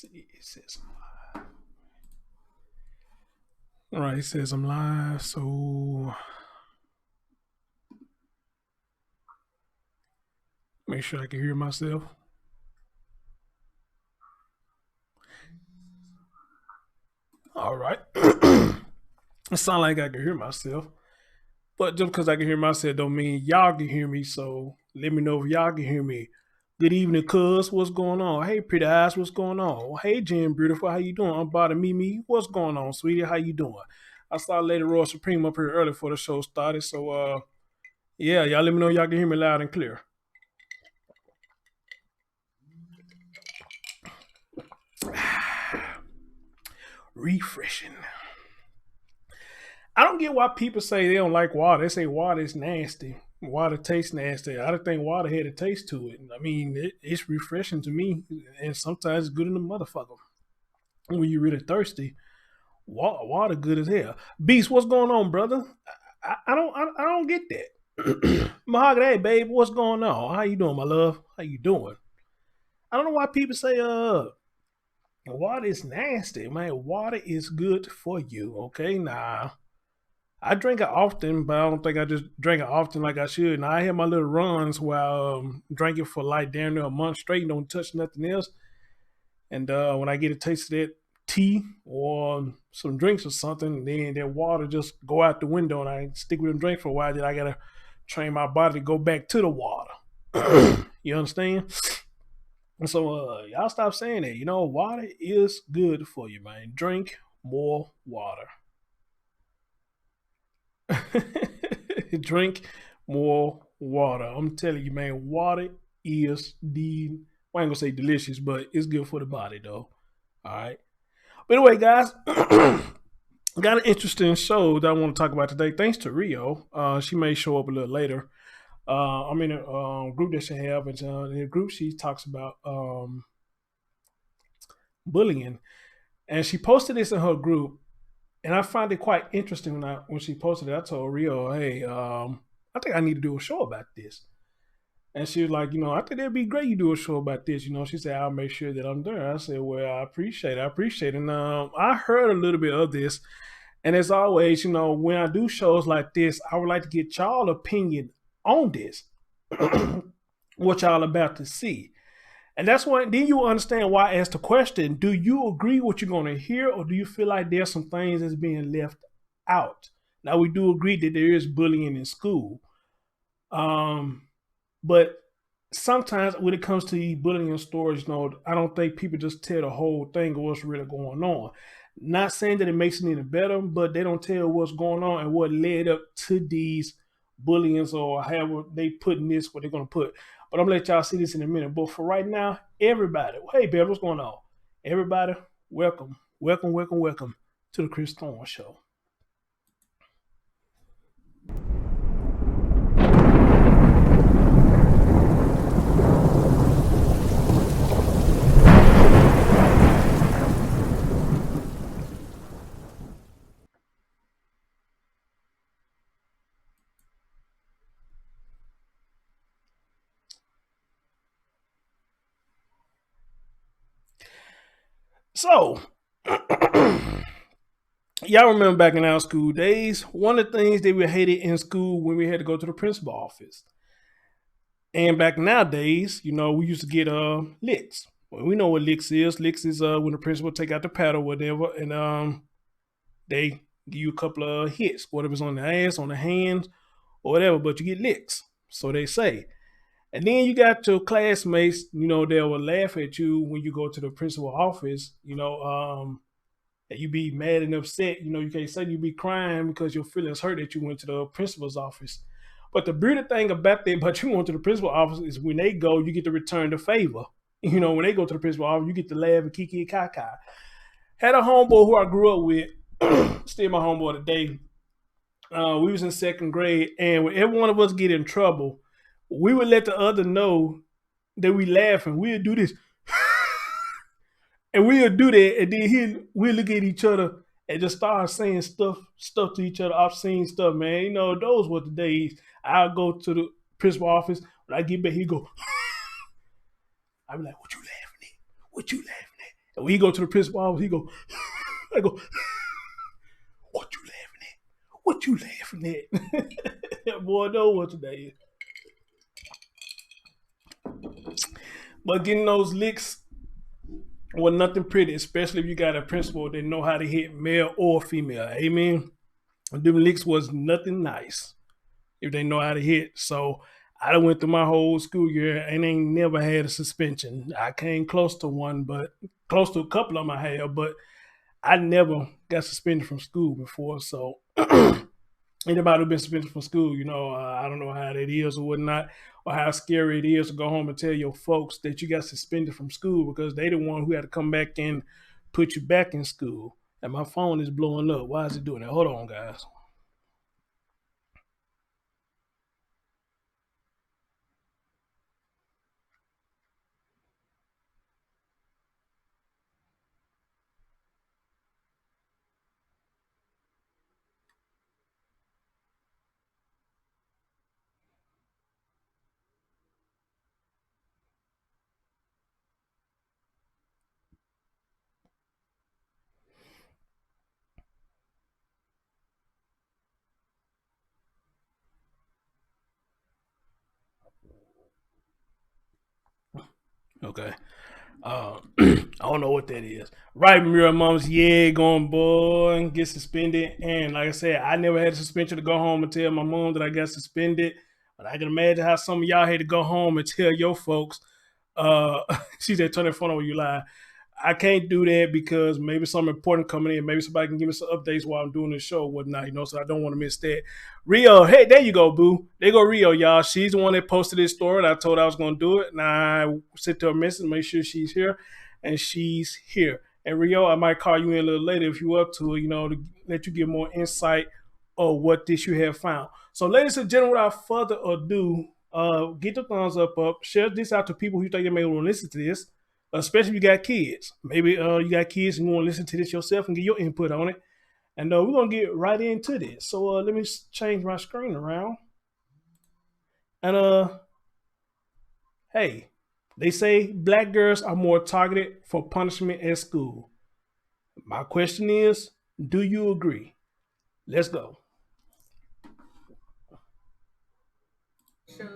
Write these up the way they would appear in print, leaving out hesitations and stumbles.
See, it says I'm live. All right, it says I'm live. So make sure I can hear myself. All right. It sounds like I can hear myself. But just because I can hear myself don't mean y'all can hear me. So let me know if y'all can hear me. Good evening, cuz. What's going on? Hey, pretty eyes. What's going on? Hey, Jen, beautiful. How you doing? I'm about Mimi. What's going on, sweetie? How you doing? I saw Lady Royal Supreme up here early before the show started. So yeah, y'all let me know y'all can hear me loud and clear. Refreshing. I don't get why people say they don't like water. They say water is nasty. Water tastes nasty. I don't think water had a taste to it. I mean, it's refreshing to me, and sometimes it's good in the motherfucker. When you're really thirsty, water good as hell. Beast, what's going on, brother? I don't get that. Mahogany, hey, babe, what's going on? How you doing, my love? How you doing? I don't know why people say water is nasty, man. Water is good for you. Okay, nah. I drink it often, but I don't think I just drink it often like I should. Now I have my little runs where I drink it for like damn near a month straight and don't touch nothing else. And when I get a taste of that tea or some drinks or something, then that water just go out the window and I stick with them drinks for a while. Then I gotta train my body to go back to the water. You understand? And so y'all stop saying that. You know, water is good for you, man. Drink more water. Drink more water. I'm telling you, man, water is well, I ain't gonna say delicious, but it's good for the body though. All right. But anyway, guys, got an interesting show that I want to talk about today. Thanks to Rio. She may show up a little later. I'm in a group that she have, and in the group she talks about bullying, and she posted this in her group, and I find it quite interesting when she posted it. I told Rio, hey, I think I need to do a show about this. And she was like, I think it'd be great you do a show about this. She said, I'll make sure that I'm there. I said, well, I appreciate it. I appreciate it. And I heard a little bit of this. And as always, when I do shows like this, I would like to get y'all opinion on this, what y'all about to see. And that's why then you understand why I asked the question, do you agree with what you're going to hear, or do you feel like there's some things that's being left out? Now, we do agree that there is bullying in school. But sometimes when it comes to the bullying stories, I don't think people just tell the whole thing of what's really going on. Not saying that it makes it any better, but they don't tell what's going on and what led up to these bullyings or however they putting this, what they're going to put. But I'm going to let y'all see this in a minute. But for right now, everybody, hey, babe, what's going on? Everybody, welcome, welcome, welcome, welcome to the Chris Thorne Show. So, y'all remember back in our school days, one of the things that we hated in school when we had to go to the principal office. And back nowadays, we used to get licks. Well, we know what licks is. Licks is when the principal take out the pad or whatever, and they give you a couple of hits, whether it's on the ass, on the hands, or whatever. But you get licks, so they say. And then you got your classmates, they will laugh at you when you go to the principal office, and you be mad and upset. You can't say you be crying because your feelings hurt that you went to the principal's office. But the beauty thing about that, but you went to the principal office is when they go, you get to return the favor. When they go to the principal office, you get to laugh and kiki and kaka. Had a homeboy who I grew up with, still my homeboy today. We was in second grade, and when every one of us get in trouble, we would let the other know that we laughing. We'll do this. And we'll do that, and then we'll look at each other and just start saying stuff to each other, obscene stuff, man. Those were the days. I'll go to the principal office. When I get back, he go, I be like, what you laughing at? What you laughing And when he go to the principal office, he go, I go, what you laughing at? What you laughing at? That boy know what today is. But getting those licks was nothing pretty, especially if you got a principal that know how to hit male or female. Amen. Them licks was nothing nice if they know how to hit. So I done went through my whole school year and ain't never had a suspension. I came close to one, but close to a couple of them I had, but I never got suspended from school before. So anybody who been suspended from school, I don't know how that is or whatnot, or how scary it is to go home and tell your folks that you got suspended from school because they the one who had to come back and put you back in school. And my phone is blowing up. Why is it doing that? Hold on, guys. Okay. I don't know what that is. Right, Mirror Mums, yeah, going boy and get suspended. And like I said, I never had a suspension to go home and tell my mom that I got suspended. But I can imagine how some of y'all had to go home and tell your folks. She said, turn that phone on when you lie. I can't do that because maybe something important coming in. Maybe somebody can give me some updates while I'm doing the show or whatnot, so I don't want to miss that. Rio, hey, there you go, boo. There go Rio, y'all. She's the one that posted this story, and I told her I was going to do it. And I sent her a message, make sure she's here, and she's here. And Rio, I might call you in a little later if you're up to it, to let you get more insight of what this you have found. So, ladies and gentlemen, without further ado, get the thumbs up, share this out to people who think they may want to listen to this. Especially if you got kids. Maybe you got kids and you want to listen to this yourself and get your input on it. And we're going to get right into this. So let me change my screen around. And hey, they say black girls are more targeted for punishment at school. My question is, do you agree? Let's go.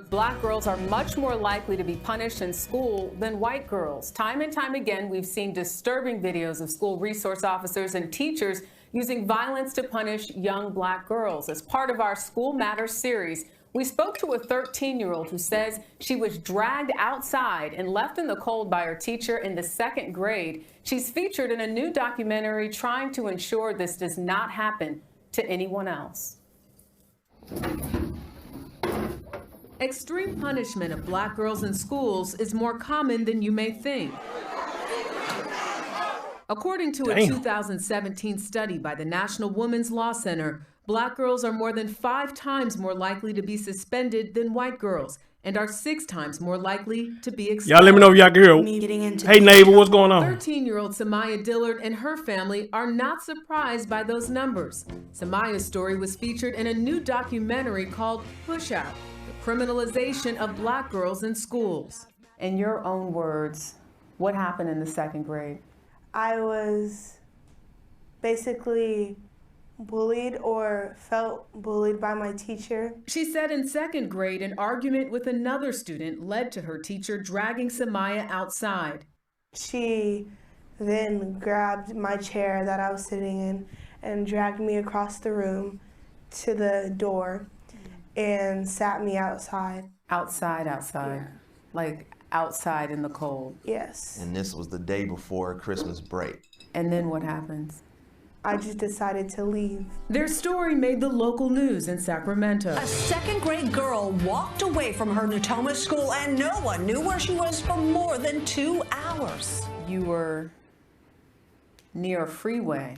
Black girls are much more likely to be punished in school than white girls. Time and time again, we've seen disturbing videos of school resource officers and teachers using violence to punish young black girls. As part of our School Matters series, we spoke to a 13-year-old who says she was dragged outside and left in the cold by her teacher in the 2nd grade. She's featured in a new documentary trying to ensure this does not happen to anyone else. Extreme punishment of black girls in schools is more common than you may think. According to a 2017 study by the National Women's Law Center, black girls are more than 5 times more likely to be suspended than white girls and are 6 times more likely to be expelled. Y'all let me know if y'all can hear. Hey, neighbor, what's going on? 13-year-old Samaya Dillard and her family are not surprised by those numbers. Samaya's story was featured in a new documentary called Push Out: The Criminalization of Black Girls in Schools. In your own words, what happened in the 2nd grade? I was basically bullied or felt bullied by my teacher. She said in 2nd grade, an argument with another student led to her teacher dragging Samaya outside. She then grabbed my chair that I was sitting in and dragged me across the room to the door and sat me outside. Outside? Yeah. Like outside in the cold? Yes. And this was the day before Christmas break. And then what happens? I just decided to leave. Their story made the local news in Sacramento. A 2nd grade girl walked away from her Natoma school and no one knew where she was for more than 2 hours. You were near a freeway.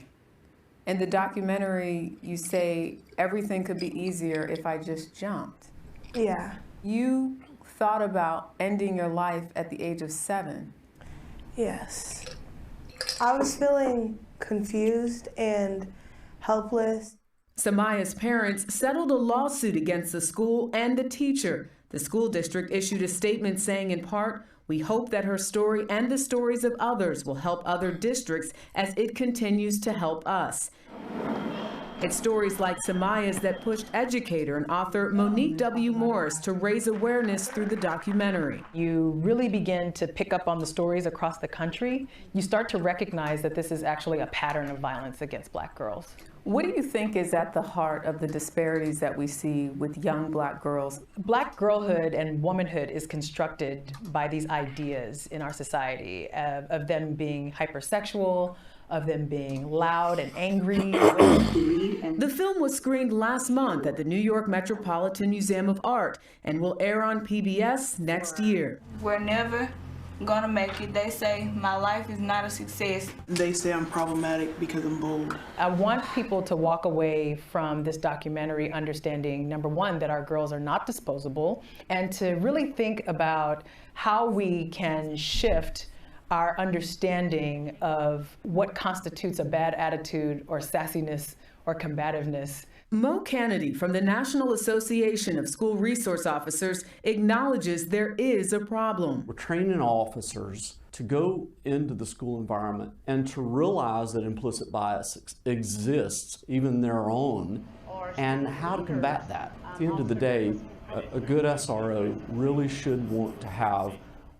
In the documentary, you say everything could be easier if I just jumped. Yeah. You thought about ending your life at the age of 7. Yes. I was feeling confused and helpless. Samaya's parents settled a lawsuit against the school and the teacher. The school district issued a statement saying, in part, We hope that her story and the stories of others will help other districts as it continues to help us. It's stories like Samaya's that pushed educator and author Monique W. Morris to raise awareness through the documentary. You really begin to pick up on the stories across the country. You start to recognize that this is actually a pattern of violence against Black girls. What do you think is at the heart of the disparities that we see with young Black girls? Black girlhood and womanhood is constructed by these ideas in our society of them being hypersexual, of them being loud and angry. The film was screened last month at the New York Metropolitan Museum of Art and will air on PBS next year. We're never gonna make it. They say my life is not a success. They say I'm problematic because I'm bold. I want people to walk away from this documentary understanding, number one, that our girls are not disposable, and to really think about how we can shift our understanding of what constitutes a bad attitude or sassiness or combativeness. Mo Kennedy from the National Association of School Resource Officers acknowledges there is a problem. We're training officers to go into the school environment and to realize that implicit bias exists, even their own, and how to combat that. At the end of the day, a good SRO really should want to have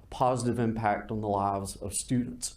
positive impact on the lives of students.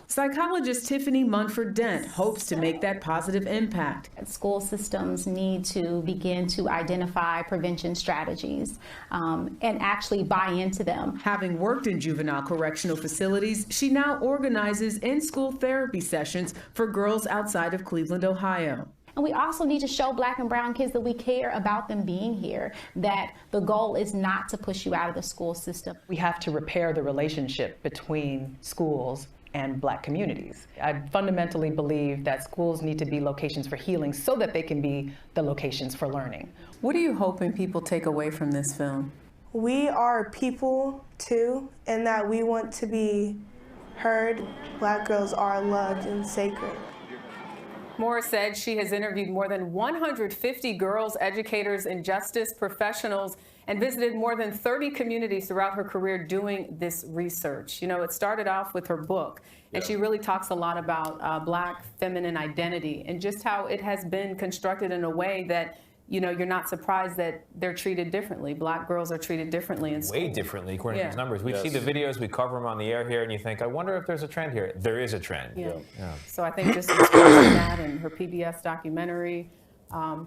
Psychologist Tiffany Munford Dent hopes to make that positive impact. School systems need to begin to identify prevention strategies and actually buy into them. Having worked in juvenile correctional facilities, she now organizes in-school therapy sessions for girls outside of Cleveland, Ohio. And we also need to show Black and brown kids that we care about them being here, that the goal is not to push you out of the school system. We have to repair the relationship between schools and Black communities. I fundamentally believe that schools need to be locations for healing so that they can be the locations for learning. What are you hoping people take away from this film? We are people too, and that we want to be heard. Black girls are loved and sacred. Morris said she has interviewed more than 150 girls, educators, and justice professionals and visited more than 30 communities throughout her career doing this research. You know, it started off with her book, and she really talks a lot about Black feminine identity and just how it has been constructed in a way that, you know, you're not surprised that they're treated differently. Black girls are treated differently in school. Way differently, according to these numbers. We see the videos, we cover them on the air here, and you think, I wonder if there's a trend here. There is a trend. Yeah. So I think just expressing that in her PBS documentary,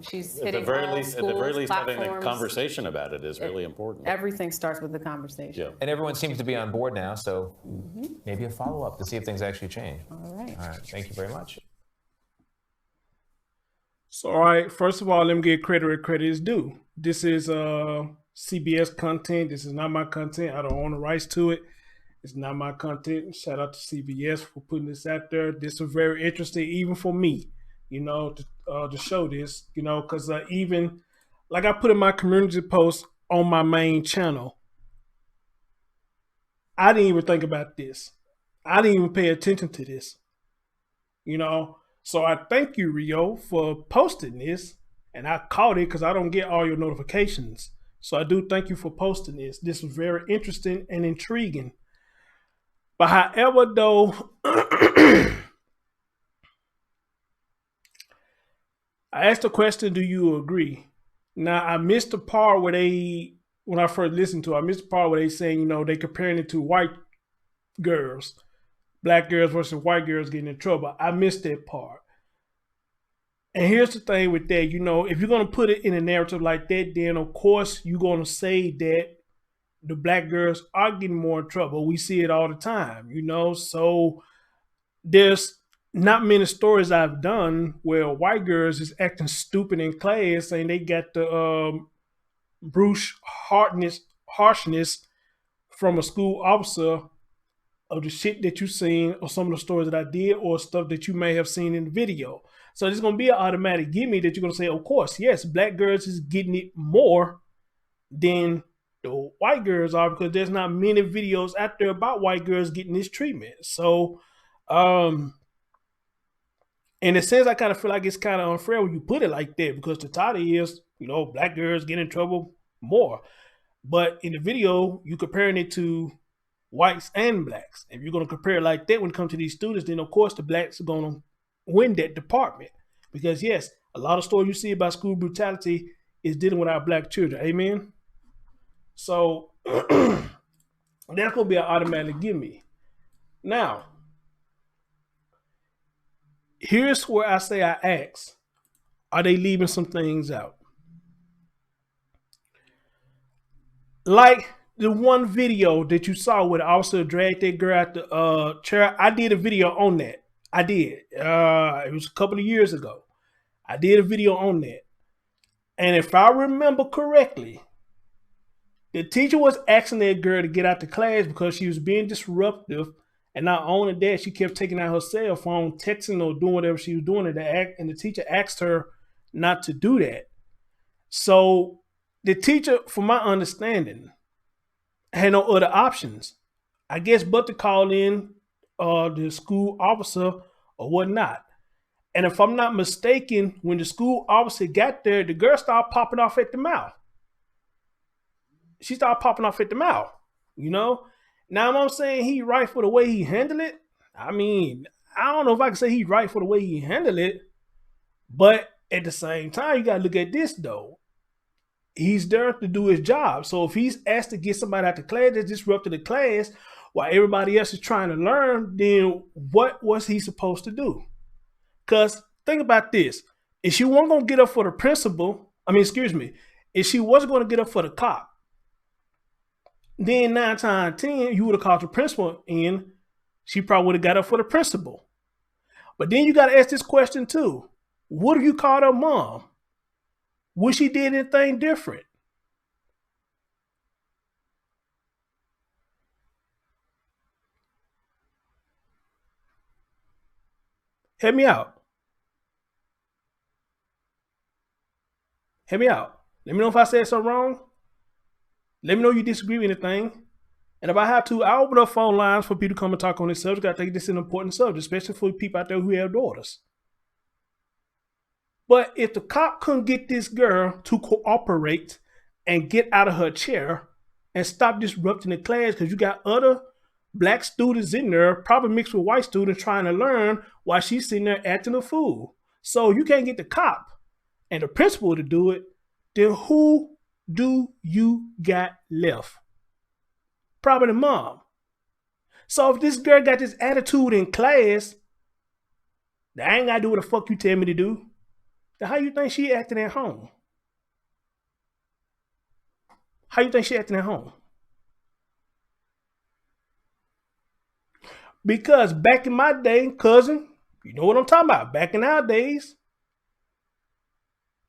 she's hitting all schools, at the very least, having a platforms. Conversation about it is really important. Everything starts with the conversation. Yeah. And everyone seems to be on board now, so maybe a follow-up to see if things actually change. All right. All right. Thank you very much. So, all right, first of all, let me give credit where credit is due. This is CBS content. This is not my content. I don't own the rights to it. It's not my content. Shout out to CBS for putting this out there. This was very interesting, even for me, you know, to show this, you know, because even, like I put in my community post on my main channel, I didn't even think about this. I didn't even pay attention to this, you know. So I thank you, Rio, for posting this, and I caught it because I don't get all your notifications. So I do thank you for posting this. This was very interesting and intriguing. But however, though, I asked the question, do you agree? Now, I missed the part where when I first listened to it, I missed the part where they saying, you know, they comparing it to white girls. Black girls versus white girls getting in trouble. I missed that part. And here's the thing with that, you know, if you're going to put it in a narrative like that, then of course you're going to say that the black girls are getting more in trouble. We see it all the time, you know. So there's not many stories I've done where white girls is acting stupid in class saying they got the brute harshness from a school officer of the shit that you've seen or some of the stories that I did or stuff that you may have seen in the video. So there's going to be an automatic gimme that you're going to say, of course, yes, black girls is getting it more than the white girls are because there's not many videos out there about white girls getting this treatment. So, in a sense, I kind of feel like it's kind of unfair when you put it like that because the title is, you know, black girls get in trouble more. But in the video, you comparing it to whites and blacks. If you're going to compare it like that when it comes to these students, then of course the blacks are going to win that department. Because yes, a lot of stories you see about school brutality is dealing with our black children. Amen. So that's going to be an automatic give me. Now, here's where I say I ask, are they leaving some things out? Like the one video that you saw where the officer dragged that girl out the chair. I did a video on that. I did. It was a couple of years ago. I did a video on that. And if I remember correctly, the teacher was asking that girl to get out the class because she was being disruptive. And not only that, she kept taking out her cell phone, texting or doing whatever she was doing. And the teacher asked her not to do that. So the teacher, from my understanding, had no other options, I guess, but to call in the school officer or whatnot. And if I'm not mistaken, when the school officer got there, the girl started popping off at the mouth. She started popping off at the mouth, you know? Now, I'm saying he right for the way he handled it. I mean, I don't know if I can say he's right for the way he handled it, but at the same time, you got to look at this, though. He's there to do his job. So if he's asked to get somebody out the class that disrupted the class while everybody else is trying to learn, then what was he supposed to do? Because think about this. If she wasn't going to get up for the principal, if she wasn't going to get up for the cop, then 9 times out of 10, you would have called the principal and she probably would have got up for the principal. But then you got to ask this question too. What if you called her mom? Would she did anything different? Help me out. Help me out. Let me know if I said something wrong. Let me know you disagree with anything. And if I have to, I'll open up phone lines for people to come and talk on this subject. I think this is an important subject, especially for people out there who have daughters. But if the cop couldn't get this girl to cooperate and get out of her chair and stop disrupting the class, because you got other black students in there, probably mixed with white students, trying to learn while she's sitting there acting a fool. So you can't get the cop and the principal to do it, then who do you got left? Probably the mom. So if this girl got this attitude in class, that I ain't got to do what the fuck you tell me to do, then how you think she acting at home? How you think she acting at home? Because back in my day, cousin, you know what I'm talking about. Back in our days,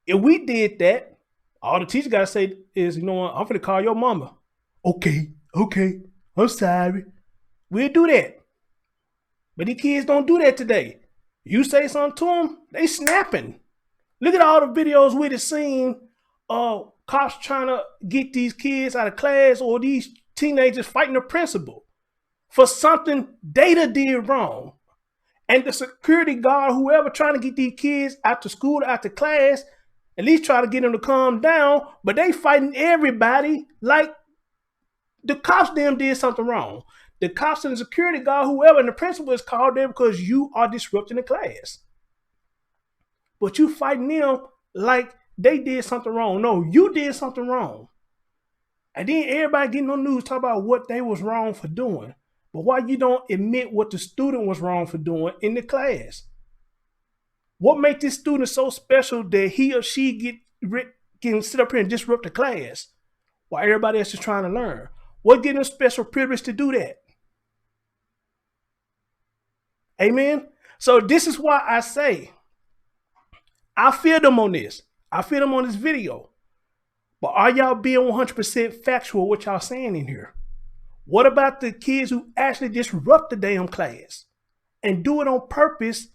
if we did that, all the teacher got to say is, you know what, I'm finna call your mama. Okay, I'm sorry. We'll do that. But these kids don't do that today. You say something to them, they snapping. Look at all the videos we have seen of cops trying to get these kids out of class or these teenagers fighting the principal for something they did wrong. And the security guard, whoever trying to get these kids out to school, out to class, at least try to get them to calm down, but they fighting everybody like the cops them did something wrong. The cops and the security guard, whoever, and the principal is called there because you are disrupting the class. But you fighting them like they did something wrong. No, you did something wrong. And then everybody getting on the news talk about what they was wrong for doing. But why you don't admit what the student was wrong for doing in the class? What makes this student so special that he or she can sit up here and disrupt the class while everybody else is trying to learn? What gives them special privilege to do that? Amen? So this is why I say, I feel them on this. I feel them on this video. But are y'all being 100% factual what y'all saying in here? What about the kids who actually disrupt the damn class and do it on purpose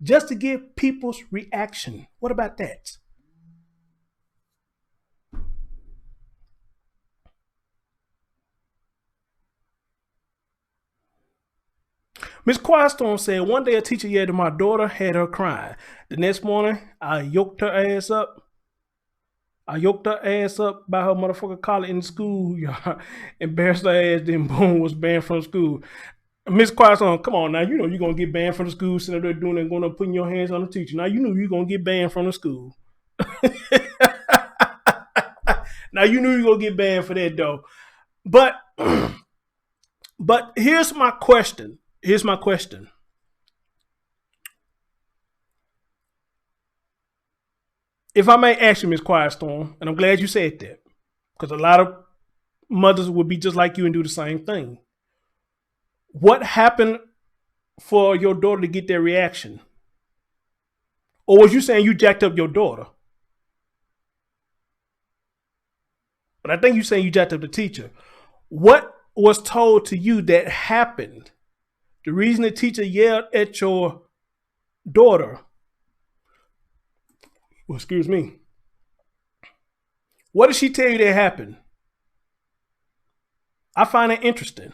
just to get people's reaction? What about that? Miss Quietstorm said, one day a teacher yelled at my daughter, had her crying. The next morning, I yoked her ass up. I yoked her ass up by her motherfucking collar in the school, y'all. Embarrassed her ass, then boom, was banned from school. Miss Quaison, come on now. You know you're going to get banned from the school, sitting there doing and going up, putting your hands on the teacher. Now you knew you're going to get banned from the school. Now you knew you were going to get banned for that, though. But here's my question. Here's my question. If I may ask you, Miss Quiet Storm, and I'm glad you said that, because a lot of mothers would be just like you and do the same thing. What happened for your daughter to get that reaction? Or was you saying you jacked up your daughter? But I think you're saying you jacked up the teacher. What was told to you that happened? The reason the teacher yelled at your daughter, well, excuse me, what did she tell you that happened? I find it interesting.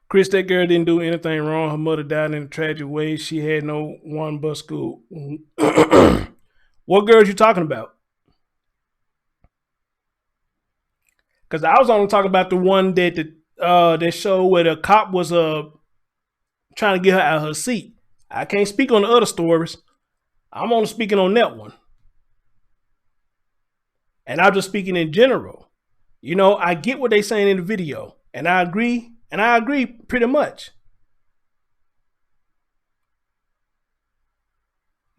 Chris, that girl didn't do anything wrong. Her mother died in a tragic way. She had no one but school. What girl you talking about? Because I was only talking about the one that showed where the cop was trying to get her out of her seat. I can't speak on the other stories. I'm only speaking on that one. And I'm just speaking in general. You know, I get what they're saying in the video. And I agree. And I agree pretty much.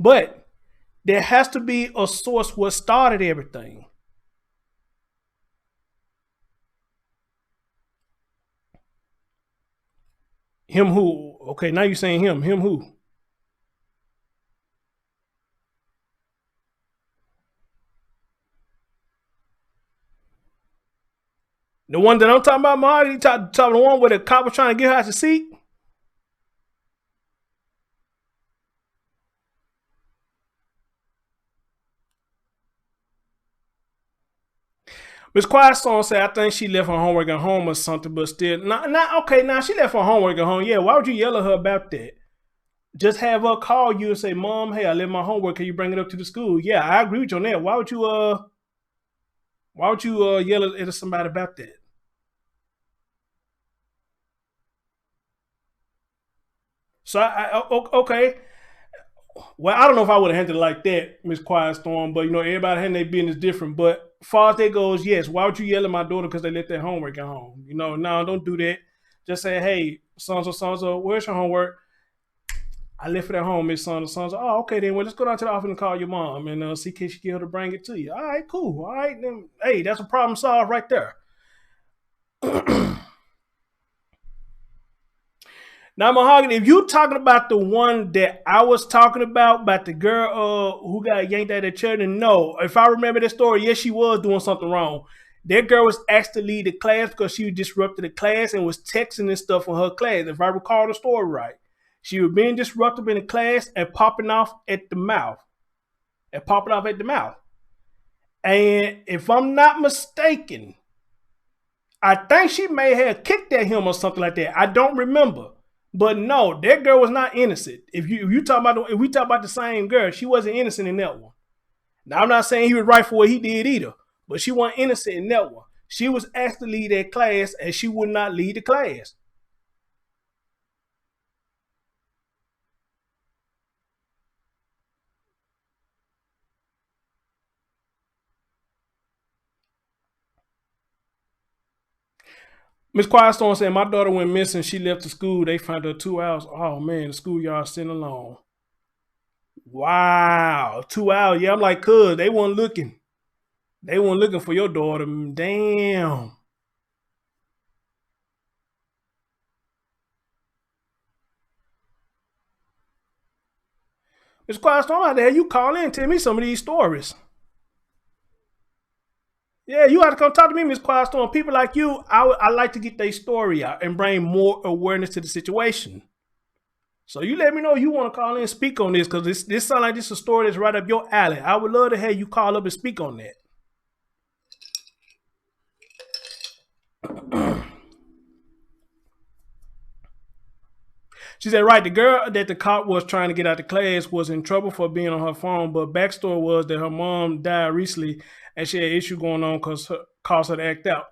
But there has to be a source what started everything. Him who? Okay, now you're saying him. Him who? The one that I'm talking about, Mahogany, talking the one where the cop was trying to get her out the seat? Miss Quiet Storm said, I think she left her homework at home or something, but still, okay, now she left her homework at home. Yeah, why would you yell at her about that? Just have her call you and say, Mom, hey, I left my homework. Can you bring it up to the school? Yeah, I agree with you on that. Why would you yell at somebody about that? So okay. Well, I don't know if I would have handled it like that, Miss Quiet Storm, but you know, everybody handling their business different. But as far as that goes, yes, why would you yell at my daughter because they left their homework at home? You know, no, don't do that. Just say, hey, so-and-so, where's your homework? I left it at home, Miss so-and-so. Oh, okay, then, well, let's go down to the office and call your mom and see can she get her to bring it to you. All right, cool. All right, then, hey, that's a problem solved right there. Now, Mahogany, if you talking about the one that I was talking about the girl who got yanked out of the chair, then no. If I remember the story, yes, she was doing something wrong. That girl was asked to lead the class because she disrupted the class and was texting and stuff on her class, if I recall the story right. She was being disruptive in the class and popping off at the mouth. And if I'm not mistaken, I think she may have kicked at him or something like that. I don't remember. But no, that girl was not innocent. If we talk about the same girl, she wasn't innocent in that one. Now I'm not saying he was right for what he did either, but she wasn't innocent in that one. She was asked to lead that class and she would not lead the class. Miss Quiet Storm said, my daughter went missing. She left the school. They found her 2 hours. Oh, man, the schoolyard sitting alone. Wow. 2 hours. Yeah, I'm like, cuz, they weren't looking. They weren't looking for your daughter. Damn. Miss Quiet Storm out there, you call in and tell me some of these stories. Yeah, you have to come talk to me, Miss Quiet Storm. People like you, I like to get their story out and bring more awareness to the situation. So you let me know you want to call in and speak on this because this sounds like this is a story that's right up your alley. I would love to have you call up and speak on that. She said, right, the girl that the cop was trying to get out of class was in trouble for being on her phone, but backstory was that her mom died recently and she had an issue going on because caused her to act out.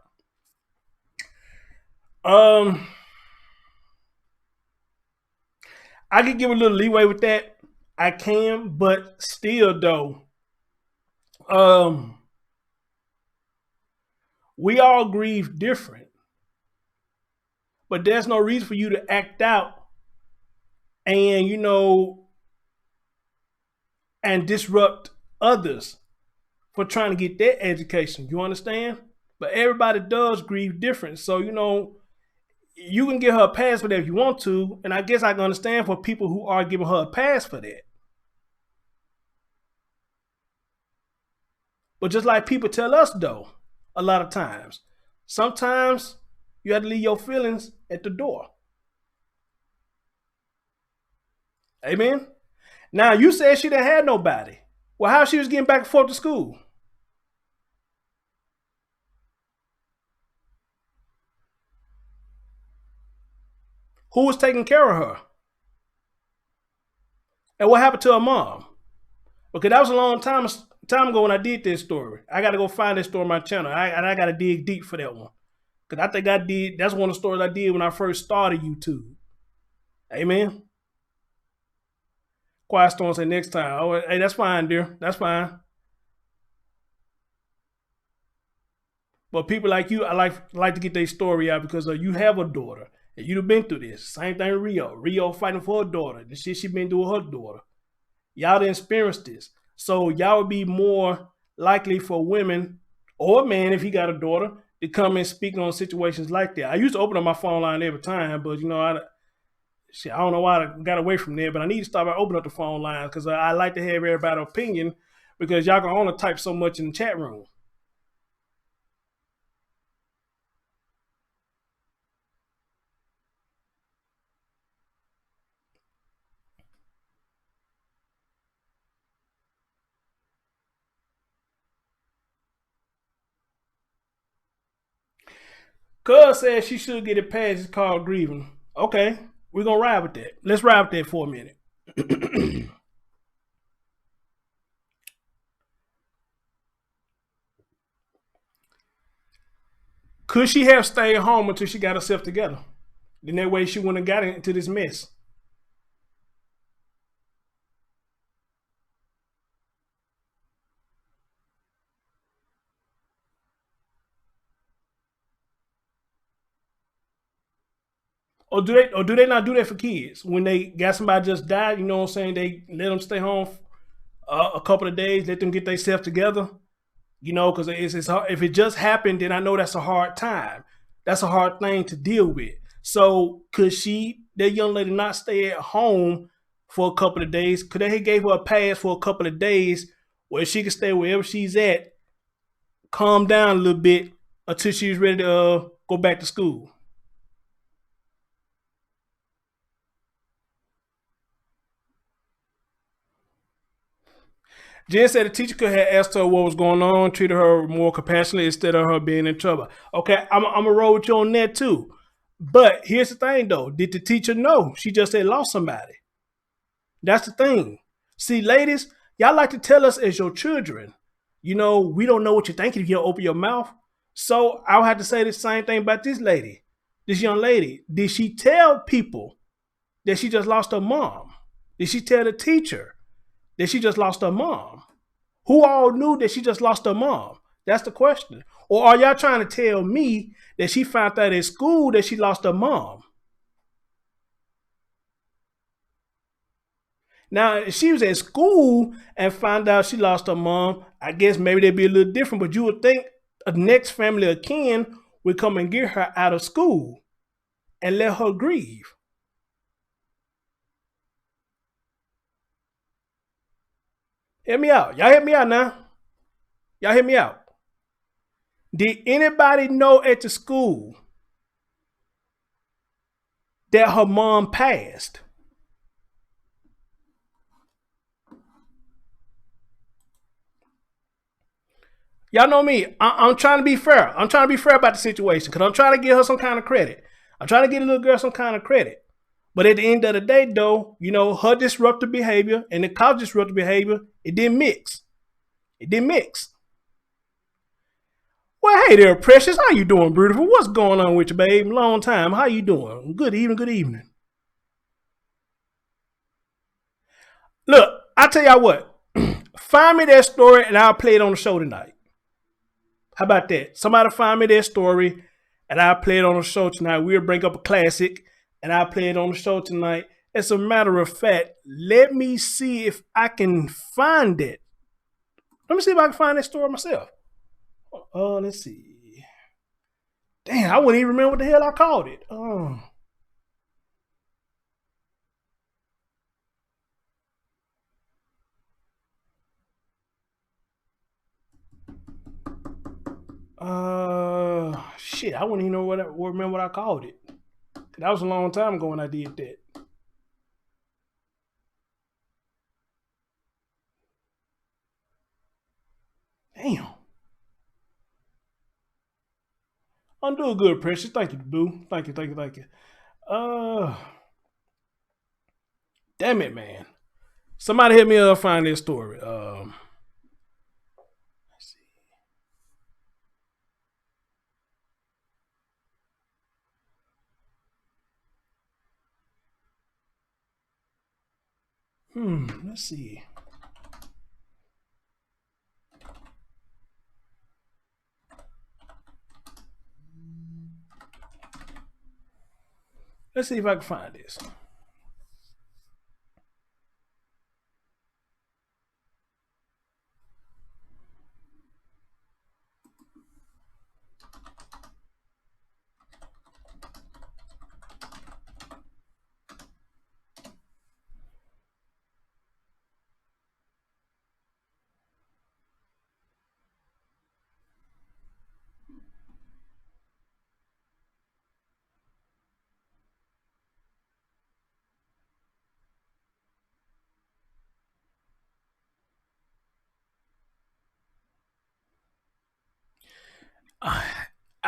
I could give a little leeway with that. I can, but still though, we all grieve different. But there's no reason for you to act out and, and disrupt others for trying to get their education. You understand? But everybody does grieve different. So, you can give her a pass for that if you want to. And I guess I can understand for people who are giving her a pass for that. But just like people tell us, though, a lot of times, sometimes you have to leave your feelings at the door. Amen? Now, you said she didn't have nobody. Well, how she was getting back and forth to school? Who was taking care of her? And what happened to her mom? Okay, that was a long time ago when I did this story. I got to go find this story on my channel. I got to dig deep for that one. Because I think that's one of the stories I did when I first started YouTube. Amen. Quiet Storm said next time. Oh, hey, that's fine, dear. That's fine. But people like you, I like to get their story out because you have a daughter. And you've been through this. Same thing with Rio. Rio fighting for her daughter. The shit she been doing with her daughter. Y'all done experienced this. So y'all would be more likely for women or a man, if he got a daughter, to come and speak on situations like that. I used to open up my phone line every time, but I don't know why I got away from there, but I need to start by opening up the phone line because I like to have everybody's opinion because y'all can only type so much in the chat room. Cuz said she should get it passed. It's called grieving. Okay, we're going to ride with that. Let's ride with that for a minute. Could she have stayed home until she got herself together? Then that way she wouldn't have got into this mess. Or do they not do that for kids? When they got somebody just died, you know what I'm saying? They let them stay home a couple of days, let them get themselves together. Because it's hard. If it just happened, then I know that's a hard time. That's a hard thing to deal with. So could that young lady not stay at home for a couple of days? Could they have gave her a pass for a couple of days where she could stay wherever she's at, calm down a little bit until she's ready to go back to school? Jen said the teacher could have asked her what was going on, treated her more compassionately instead of her being in trouble. Okay, I'm going to roll with you on that too. But here's the thing though. Did the teacher know? She just said lost somebody. That's the thing. See, ladies, y'all like to tell us as your children, we don't know what you're thinking if you don't open your mouth. So I'll have to say the same thing about this young lady. Did she tell people that she just lost her mom? Did she tell the teacher that she just lost her mom? Who all knew that she just lost her mom? That's the question. Or are y'all trying to tell me that she found out at school that she lost her mom? Now, if she was at school and found out she lost her mom, I guess maybe they'd be a little different, but you would think a next family of kin would come and get her out of school and let her grieve. Hear me out. Y'all hear me out now? Y'all hear me out? Did anybody know at the school that her mom passed? Y'all know me. I'm trying to be fair. I'm trying to be fair about the situation because I'm trying to give her some kind of credit. I'm trying to give the little girl some kind of credit. But at the end of the day, though, you know, her disruptive behavior and the cop's disruptive behavior, it didn't mix. It didn't mix. Well, hey there, Precious. How you doing, beautiful? What's going on with you, babe? Long time. How you doing? Good evening, good evening. Look, I tell y'all what. Find me that story and I'll play it on the show tonight. How about that? Somebody find me that story and I'll play it on the show tonight. We'll bring up a classic and I'll play it on the show tonight. As a matter of fact, let me see if I can find it. Let me see if I can find that story myself. Let's see. Damn, I wouldn't even remember what the hell I called it. Shit, I wouldn't even know remember what I called it. That was a long time ago when I did that. Damn. I'm doing good, Precious. Thank you, boo. Thank you. Damn it, man. Somebody help me find this story. Let's see. Let's see. Let's see if I can find this.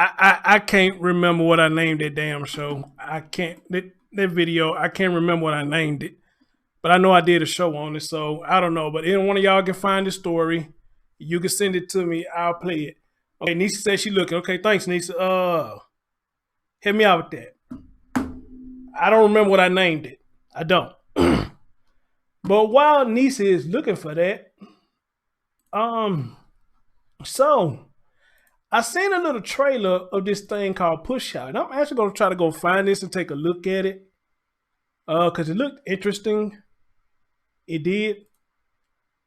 I can't remember what I named that damn show. I can't that video. I can't remember what I named it, but I know I did a show on it. So I don't know. But any one of y'all can find the story. You can send it to me. I'll play it. Okay, Nisa says she looking. Okay, thanks, Nisa. Hit me out with that. I don't remember what I named it. I don't. But while Nisa is looking for that, so I seen a little trailer of this thing called Push Out. And I'm actually going to try to go find this and take a look at it. Because it looked interesting. It did.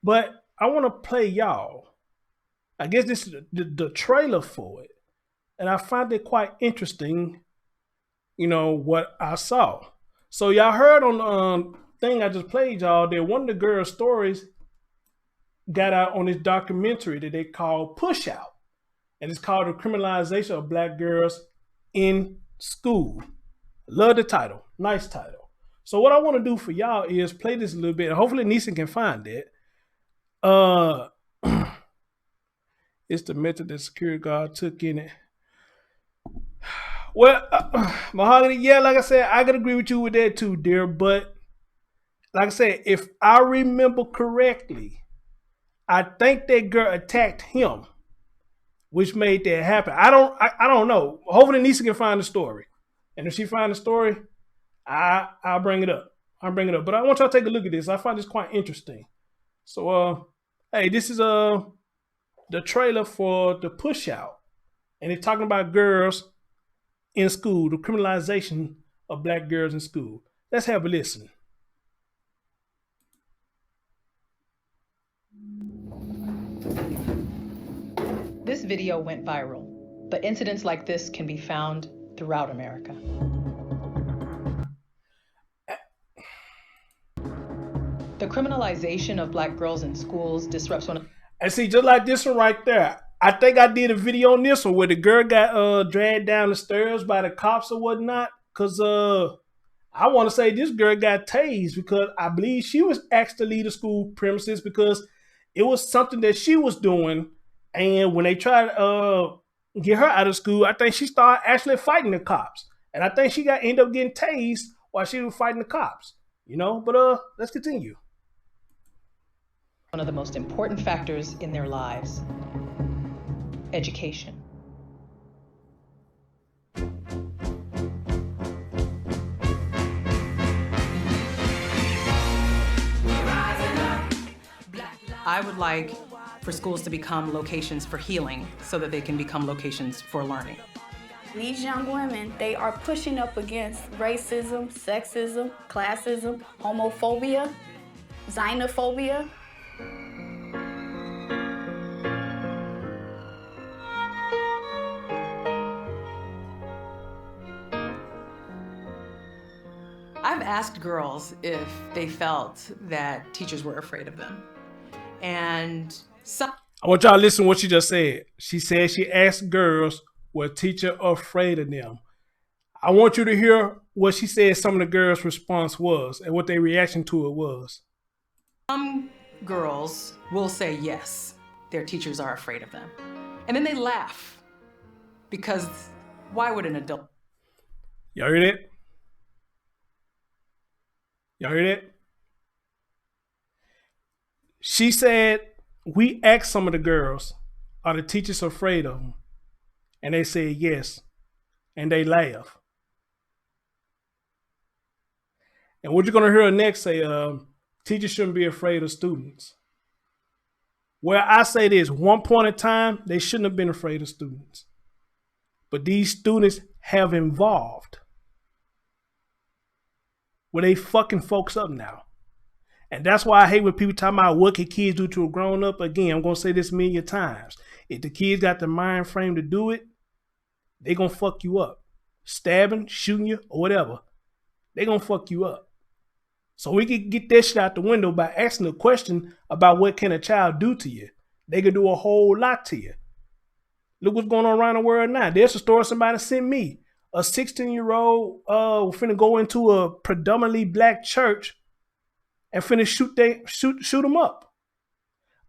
But I want to play y'all. I guess this is the trailer for it. And I find it quite interesting, you know, what I saw. So y'all heard on the thing I just played y'all that one of the girls' stories got out on this documentary that they call Push Out. And it's called The Criminalization of Black Girls in School. Love the title. Nice title. So what I want to do for y'all is play this a little bit. Hopefully Neeson can find it. It's the method that security guard took in it. Well, Mahogany, yeah, like I said, I can agree with you with that too, dear. But like I said, if I remember correctly, I think that girl attacked him, which made that happen. I don't know. Hopefully Nisa can find the story. And if she finds the story, I'll bring it up. But I want y'all to take a look at this. I find this quite interesting. So hey, this is the trailer for the Push Out. And it's talking about girls in school, the criminalization of black girls in school. Let's have a listen. This video went viral, but incidents like this can be found throughout America. The criminalization of black girls in schools disrupts one of... And see, just like this one right there, I think I did a video on this one where the girl got dragged down the stairs by the cops or whatnot. Because I want to say this girl got tased because I believe she was asked to leave the school premises because it was something that she was doing. And when they tried to get her out of school, I think she started actually fighting the cops. And I think she ended up getting tased while she was fighting the cops. But let's continue. One of the most important factors in their lives, education. I would like for schools to become locations for healing so that they can become locations for learning. These young women, they are pushing up against racism, sexism, classism, homophobia, xenophobia. I've asked girls if they felt that teachers were afraid of them. And some... I want y'all to listen to what she just said. She said she asked girls were teachers afraid of them. I want you to hear what she said some of the girls' response was and what their reaction to it was. Some girls will say yes, their teachers are afraid of them. And then they laugh because why would an adult? Y'all hear that? Y'all hear that? She said, we asked some of the girls, are the teachers afraid of them? And they said yes. And they laugh. And what you're going to hear next say, teachers shouldn't be afraid of students. Well, I say this, one point in time, they shouldn't have been afraid of students. But these students have evolved. Well, they fucking folks up now. And that's why I hate when people talk about what can kids do to a grown up. Again, I'm going to say this a million times. If the kids got the mind frame to do it, they going to fuck you up. Stabbing, shooting you, or whatever. They going to fuck you up. So we can get that shit out the window by asking a question about what can a child do to you. They can do a whole lot to you. Look what's going on around the world now. There's a story somebody sent me. A 16-year-old finna go into a predominantly black church and finna shoot them up.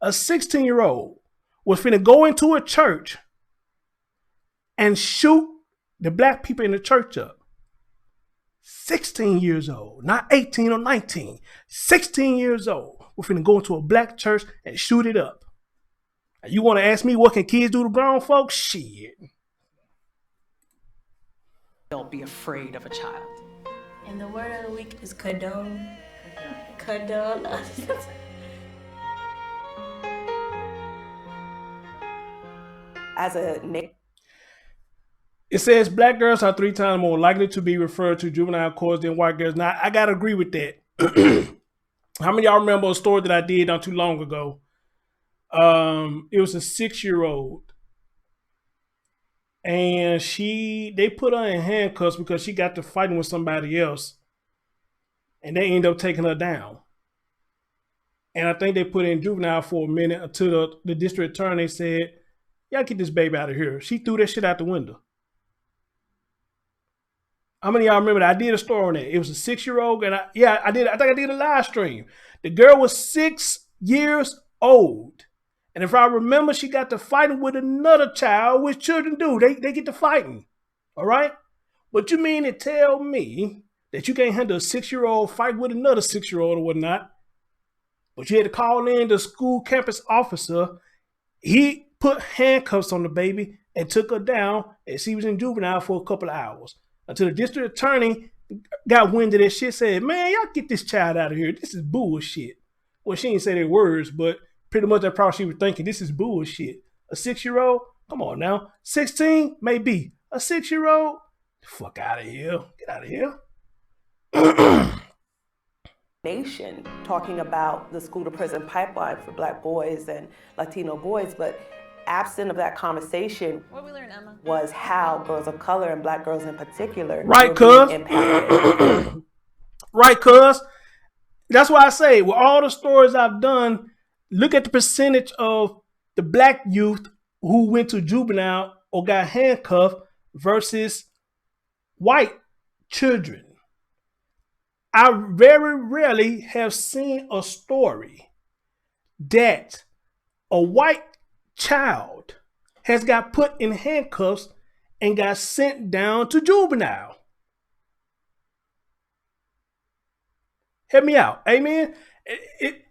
A 16-year-old was finna go into a church and shoot the black people in the church up. 16 years old, not 18 or 19. 16 years old. We're finna go into a black church and shoot it up. Now, you want to ask me what can kids do to grown folks? Shit. Don't be afraid of a child. And the word of the week is condone. Condone. As a It says black girls are 3 times more likely to be referred to juvenile courts than white girls. Now, I got to agree with that. How many of y'all remember a story that I did not too long ago? It was a 6-year-old. And they put her in handcuffs because she got to fighting with somebody else. And they ended up taking her down. And I think they put her in juvenile for a minute until the district attorney said, y'all get this baby out of here. She threw that shit out the window. How many of y'all remember that? I did a story on that. It was a 6-year-old, and I think I did a live stream. The girl was 6 years old. And if I remember, she got to fighting with another child, which children do. They get to fighting. All right? But you mean to tell me that you can't handle a 6-year-old fight with another 6-year-old or whatnot? But you had to call in the school campus officer. He put handcuffs on the baby and took her down, and she was in juvenile for a couple of hours. Until the district attorney got wind of that shit, said, man, y'all get this child out of here. This is bullshit. Well, she didn't say their words, but pretty much that's probably she was thinking, this is bullshit. A 6-year-old? Come on now. 16? Maybe. A 6-year-old? Fuck out of here. Get out of here. Nation talking about the school to prison pipeline for black boys and Latino boys, but absent of that conversation what we learned, Emma, was how girls of color and black girls in particular right, were being impacted. Right, cuz. That's why I say, with all the stories I've done, look at the percentage of the black youth who went to juvenile or got handcuffed versus white children. I very rarely have seen a story that a white child has got put in handcuffs and got sent down to juvenile. Help me out. Amen.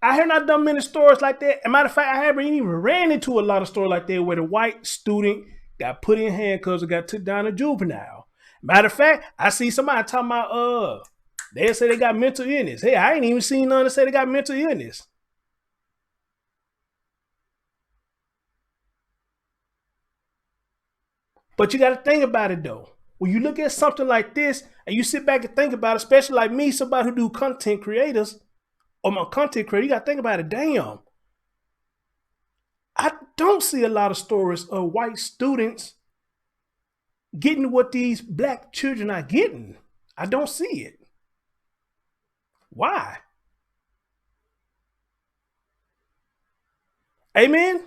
I have not done many stories like that. As a matter of fact, I haven't even ran into a lot of stories like that where the white student got put in handcuffs or got took down to juvenile. Matter of fact, I see somebody talking about they say they got mental illness. Hey, I ain't even seen none that say they got mental illness. But you got to think about it though. When you look at something like this and you sit back and think about it, especially like me, somebody who do content creators, or my content creator, you got to think about it. Damn. I don't see a lot of stories of white students getting what these black children are getting. I don't see it. Why? Amen?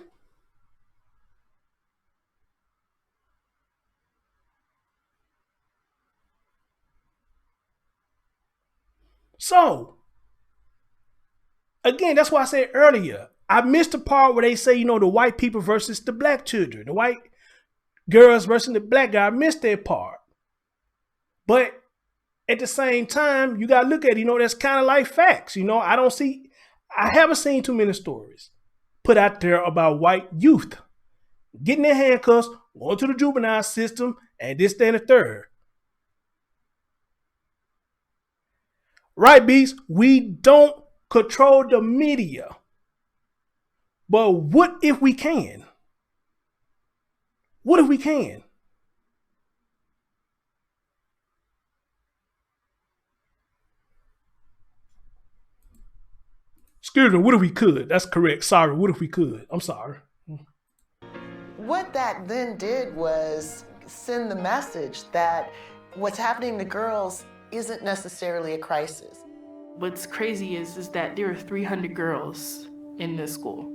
So, again, that's why I said earlier, I missed the part where they say, you know, the white people versus the black children, the white girls versus the black guy. I missed that part. But at the same time, you got to look at it, you know, that's kind of like facts. You know, I haven't seen too many stories put out there about white youth getting their handcuffs, going to the juvenile system, and this, that, and the third. Right, Beast? We don't control the media. But what if we can? What if we can? Excuse me, what if we could? That's correct. Sorry, what if we could? I'm sorry. What that then did was send the message that what's happening to girls isn't necessarily a crisis. What's crazy is that there are 300 girls in this school.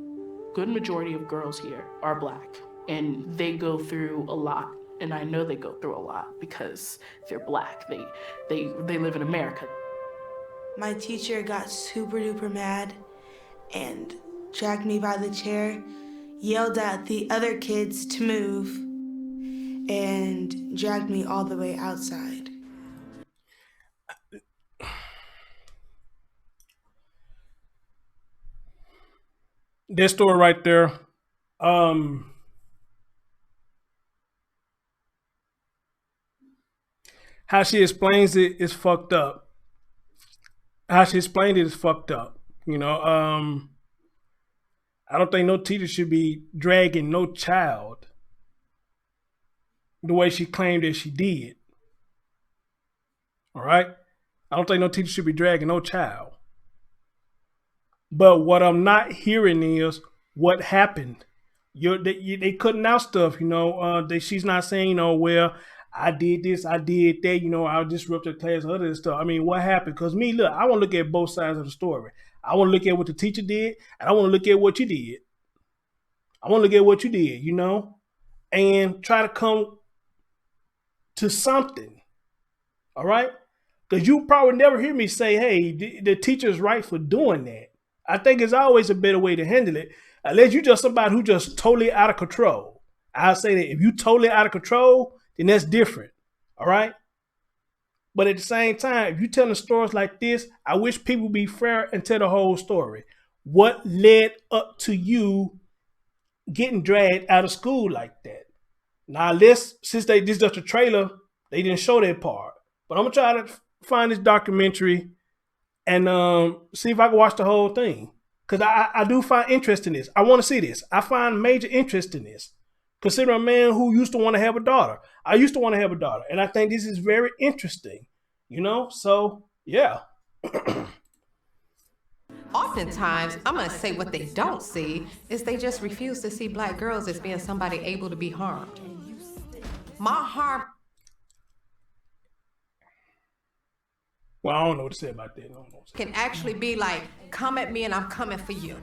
Good majority of girls here are black, and they go through a lot. And I know they go through a lot because they're black. They live in America. My teacher got super duper mad and dragged me by the chair, yelled at the other kids to move, and dragged me all the way outside. This story right there, how she explains it is fucked up. How she explained it is fucked up. You know, I don't think no teacher should be dragging no child the way she claimed that she did. All right? I don't think no teacher should be dragging no child. But what I'm not hearing is what happened. They cutting out stuff, you know. She's not saying, you know, well, I did this, I did that, you know, I disrupted class, other stuff. I mean, what happened? Because me, look, I want to look at both sides of the story. I want to look at what the teacher did, and I want to look at what you did. I want to look at what you did, you know, and try to come to something. All right? Because you probably never hear me say, hey, the teacher's right for doing that. I think it's always a better way to handle it, unless you're just somebody who just totally out of control. I'll say that if you totally out of control, then that's different. All right? But at the same time, if you're telling stories like this, I wish people would be fair and tell the whole story. What led up to you getting dragged out of school like that? Now, since this is just a trailer, they didn't show that part. But I'm going to try to find this documentary and see if I can watch the whole thing. Because I do find interest in this. I want to see this. I find major interest in this. Consider a man who used to want to have a daughter. I used to want to have a daughter. And I think this is very interesting. You know? So, yeah. Oftentimes, I'm going to say what they don't see is they just refuse to see black girls as being somebody able to be harmed. My harm. Well, I don't know what to say about that. Can actually be like, come at me and I'm coming for you.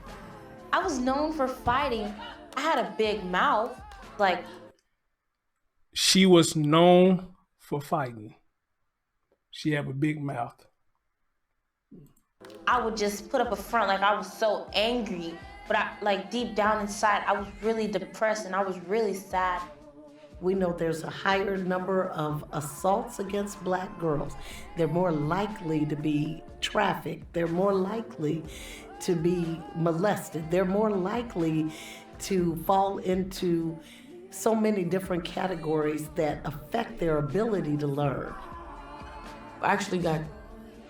I was known for fighting. I had a big mouth. Like, she was known for fighting. She had a big mouth. I would just put up a front like I was so angry, but deep down inside, I was really depressed and I was really sad. We know there's a higher number of assaults against black girls. They're more likely to be trafficked. They're more likely to be molested. They're more likely to fall into so many different categories that affect their ability to learn. I actually got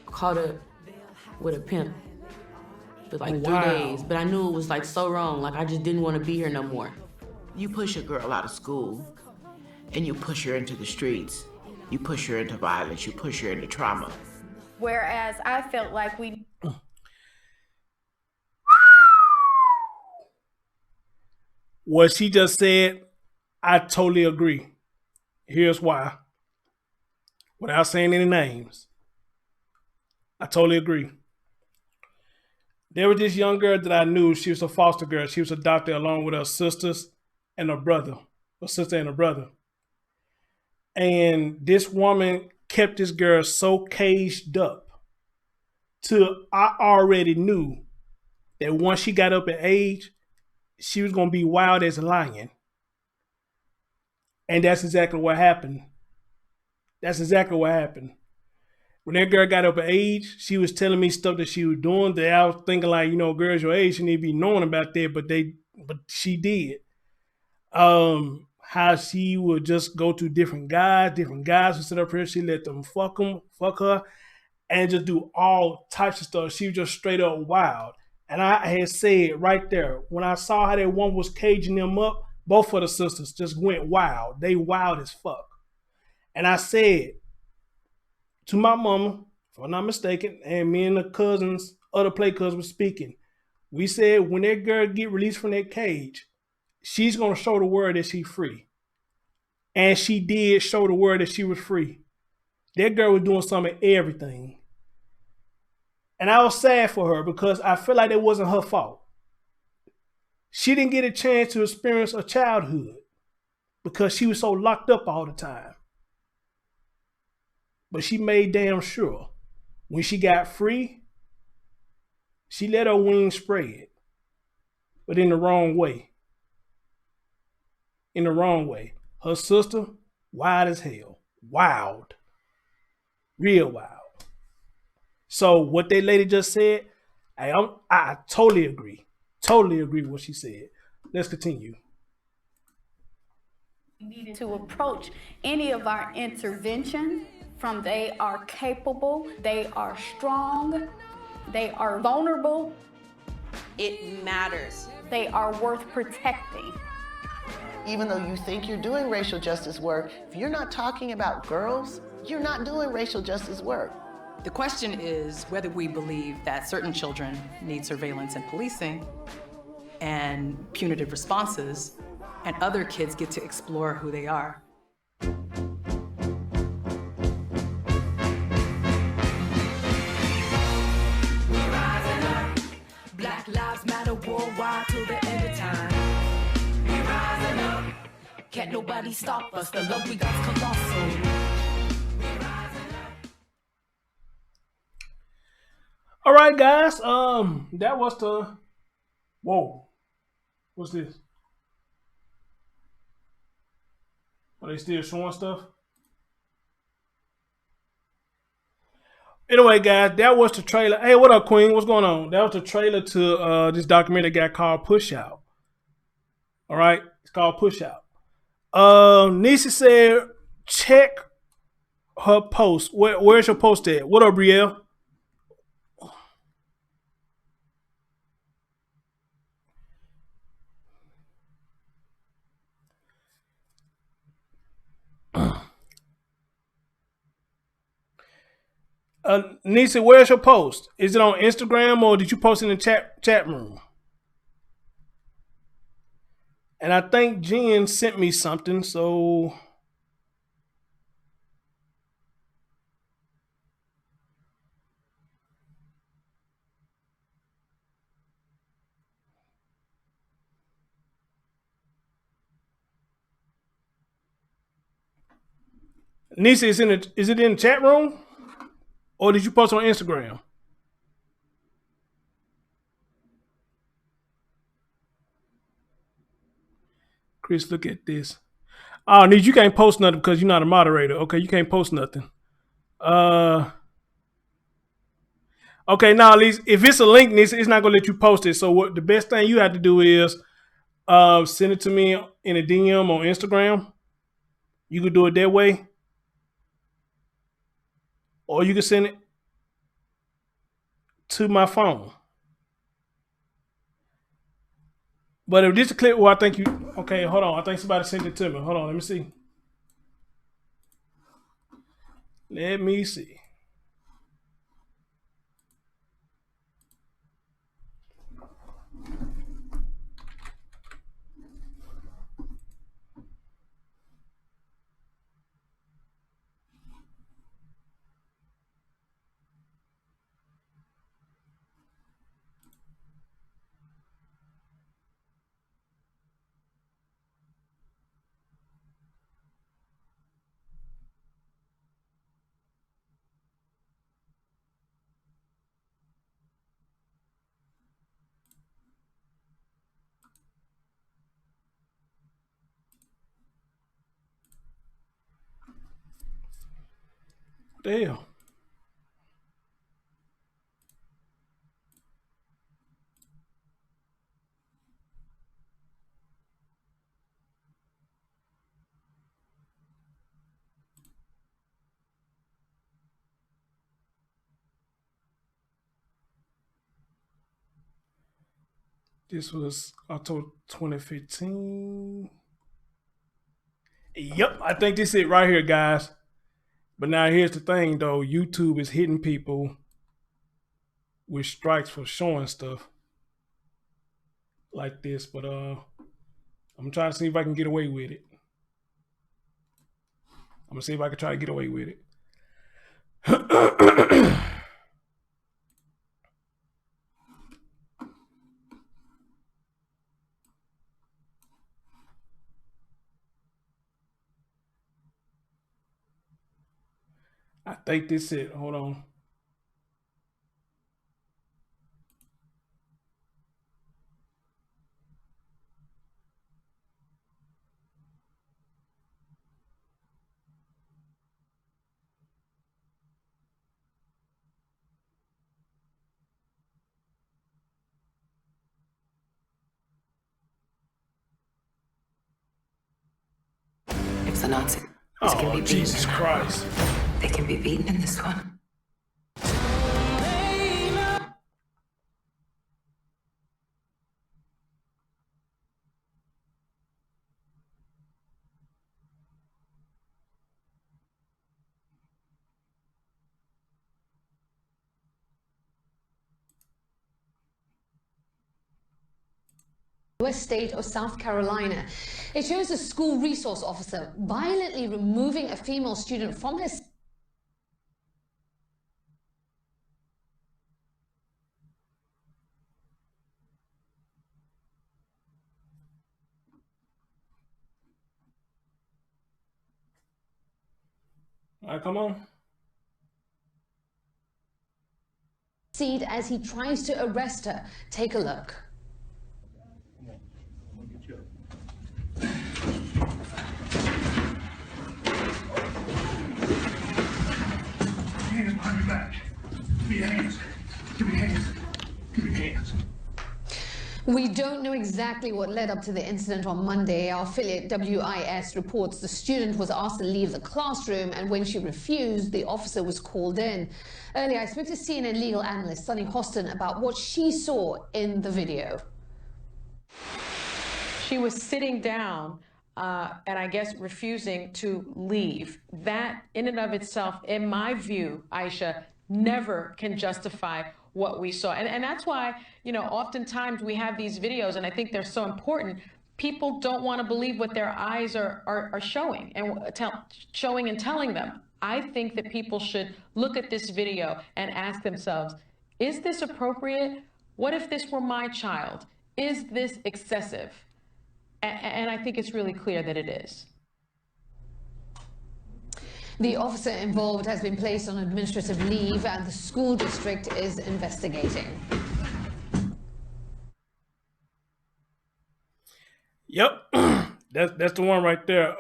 caught up with a pimp for like 3 Wow. days, but I knew it was like so wrong. Like I just didn't want to be here no more. You push a girl out of school and you push her into the streets. You push her into violence. You push her into trauma. Whereas I felt like we What she just said, I totally agree. Here's why. Without saying any names, I totally agree. There was this young girl that I knew. She was a foster girl. She was adopted along with her sisters and her brother. Her sister and her brother. And this woman kept this girl so caged up till I already knew that once she got up in age, she was going to be wild as a lion. And that's exactly what happened. That's exactly what happened. When that girl got up in age, she was telling me stuff that she was doing that I was thinking like, you know, girls your age, she need to be knowing about that, but she did. How she would just go to different guys would sit up here, she let them fuck her, and just do all types of stuff. She was just straight up wild. And I had said right there, when I saw how that one was caging them up, both of the sisters just went wild. They wild as fuck. And I said to my mama, if I'm not mistaken, and me and the cousins, other play cousins were speaking, we said when that girl get released from that cage, she's going to show the world that she's free. And she did show the world that she was free. That girl was doing some of everything. And I was sad for her because I feel like it wasn't her fault. She didn't get a chance to experience a childhood because she was so locked up all the time. But she made damn sure when she got free, she let her wings spread, but in the wrong way. In the wrong way. Her sister, wild as hell. Wild. Real wild. So what that lady just said, I totally agree. Totally agree with what she said. Let's continue. needed to approach any of our intervention from they are capable, they are strong, they are vulnerable. It matters. They are worth protecting. Even though you think you're doing racial justice work, if you're not talking about girls, you're not doing racial justice work. The question is whether we believe that certain children need surveillance and policing and punitive responses, and other kids get to explore who they are. Black lives matter worldwide till the end of time. We rising up. Can't nobody stop us. The love we got's colossal. All right, guys. That was the. Whoa. What's this? Are they still showing stuff? Anyway, guys, that was the trailer. Hey, what up, Queen? What's going on? That was the trailer to this documentary that got called Push Out. All right, it's called Push Out. Nisa said, check her post. Where's your post at? What up, Brielle? Nisa, where's your post? Is it on Instagram or did you post it in the chat room? And I think Jen sent me something, so Nisa, is it in the chat room? Or did you post on Instagram? Chris, look at this. Oh, Niche, you can't post nothing because you're not a moderator. Okay, you can't post nothing. Okay, now at least if it's a link, Niche, it's not gonna let you post it. So what the best thing you have to do is send it to me in a DM on Instagram. You could do it that way. Or you can send it to my phone. But if this is a clip where I think you... Okay, hold on. I think somebody sent it to me. Hold on, let me see. Let me see. Damn. This was October 2015. Yep, I think this is it right here, guys. But now here's the thing, though. YouTube is hitting people with strikes for showing stuff like this. But I'm trying to see if I can get away with it. I'm going to see if I can try to get away with it. I think this is it. Hold on. It's the Nazi. Oh, Jesus Christ. They can be beaten in this one. West State of South Carolina. It shows a school resource officer violently removing a female student from her. All right, come on. Seat as he tries to arrest her. Take a look. Hands behind your back. Give me your hands. Give me your hands. Give me your hands. We don't know exactly what led up to the incident on Monday. Our affiliate WIS reports the student was asked to leave the classroom, and when she refused, the officer was called in. Earlier, I spoke to CNN legal analyst Sunny Hostin about what she saw in the video. She was sitting down and I guess refusing to leave. That in and of itself, in my view, Aisha, never can justify what we saw. And that's why, you know, oftentimes we have these videos, and I think they're so important. People don't want to believe what their eyes are showing and showing and telling them. I think that people should look at this video and ask themselves, is this appropriate? What if this were my child? Is this excessive? And I think it's really clear that it is. The officer involved has been placed on administrative leave, and the school district is investigating. Yep. That's the one right there.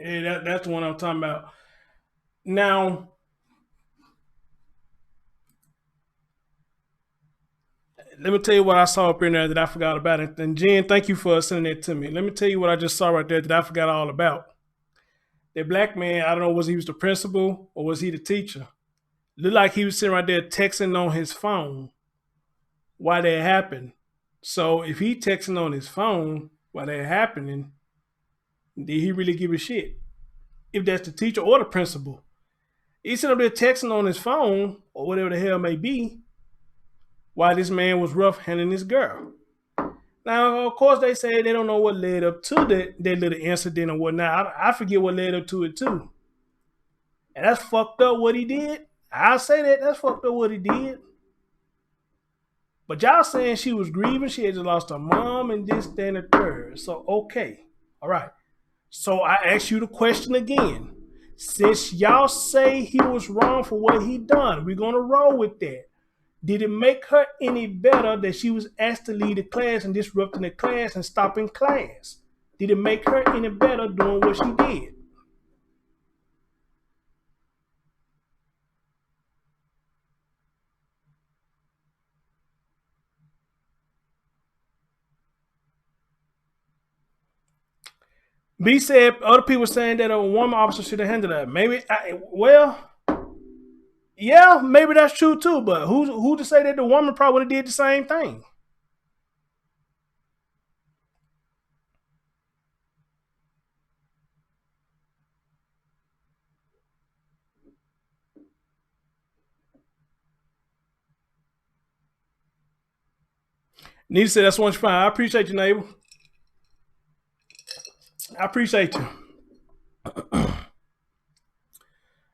Yeah, that's the one I'm talking about. Now, let me tell you what I saw up in there that I forgot about it. And Jen, thank you for sending it to me. Let me tell you what I just saw right there that I forgot all about. That black man, I don't know, was he was the principal or was he the teacher? Looked like he was sitting right there texting on his phone while that happened. So if he texting on his phone while that happening, did he really give a shit? If that's the teacher or the principal. He's sitting up there texting on his phone or whatever the hell may be while this man was rough handling this girl. Now, of course, they say they don't know what led up to that little incident or whatnot. I forget what led up to it too. And that's fucked up what he did. I'll say that's fucked up what he did. But y'all saying she was grieving, she had just lost her mom and this, that, and the third. So, okay. All right. So I ask you the question again. Since y'all say he was wrong for what he done, we're going to roll with that. Did it make her any better that she was asked to lead the class and disrupting the class and stopping class? Did it make her any better doing what she did? B said other people saying that a woman officer should have handled that. Yeah, maybe that's true too. But who to say that the woman probably would have did the same thing? Nita said that's one fine. I appreciate you, neighbor. I appreciate you.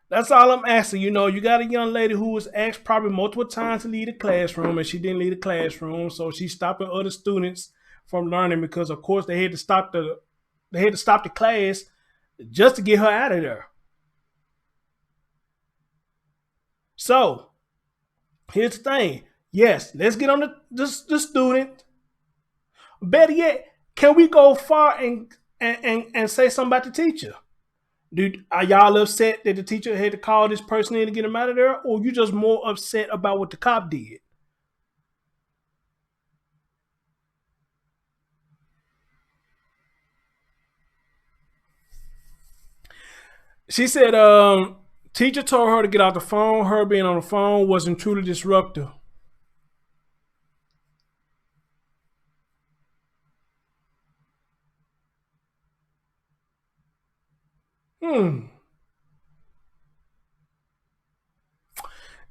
That's all I'm asking. You know, you got a young lady who was asked probably multiple times to leave the classroom, and she didn't leave the classroom, so she's stopping other students from learning because, of course, they had to stop the class just to get her out of there. So, here's the thing. Yes, let's get on the student. Better yet, can we go far and say something about the teacher? Are y'all upset that the teacher had to call this person in to get him out of there, or you just more upset about what the cop did? She said, teacher told her to get off the phone. Her being on the phone wasn't truly disruptive.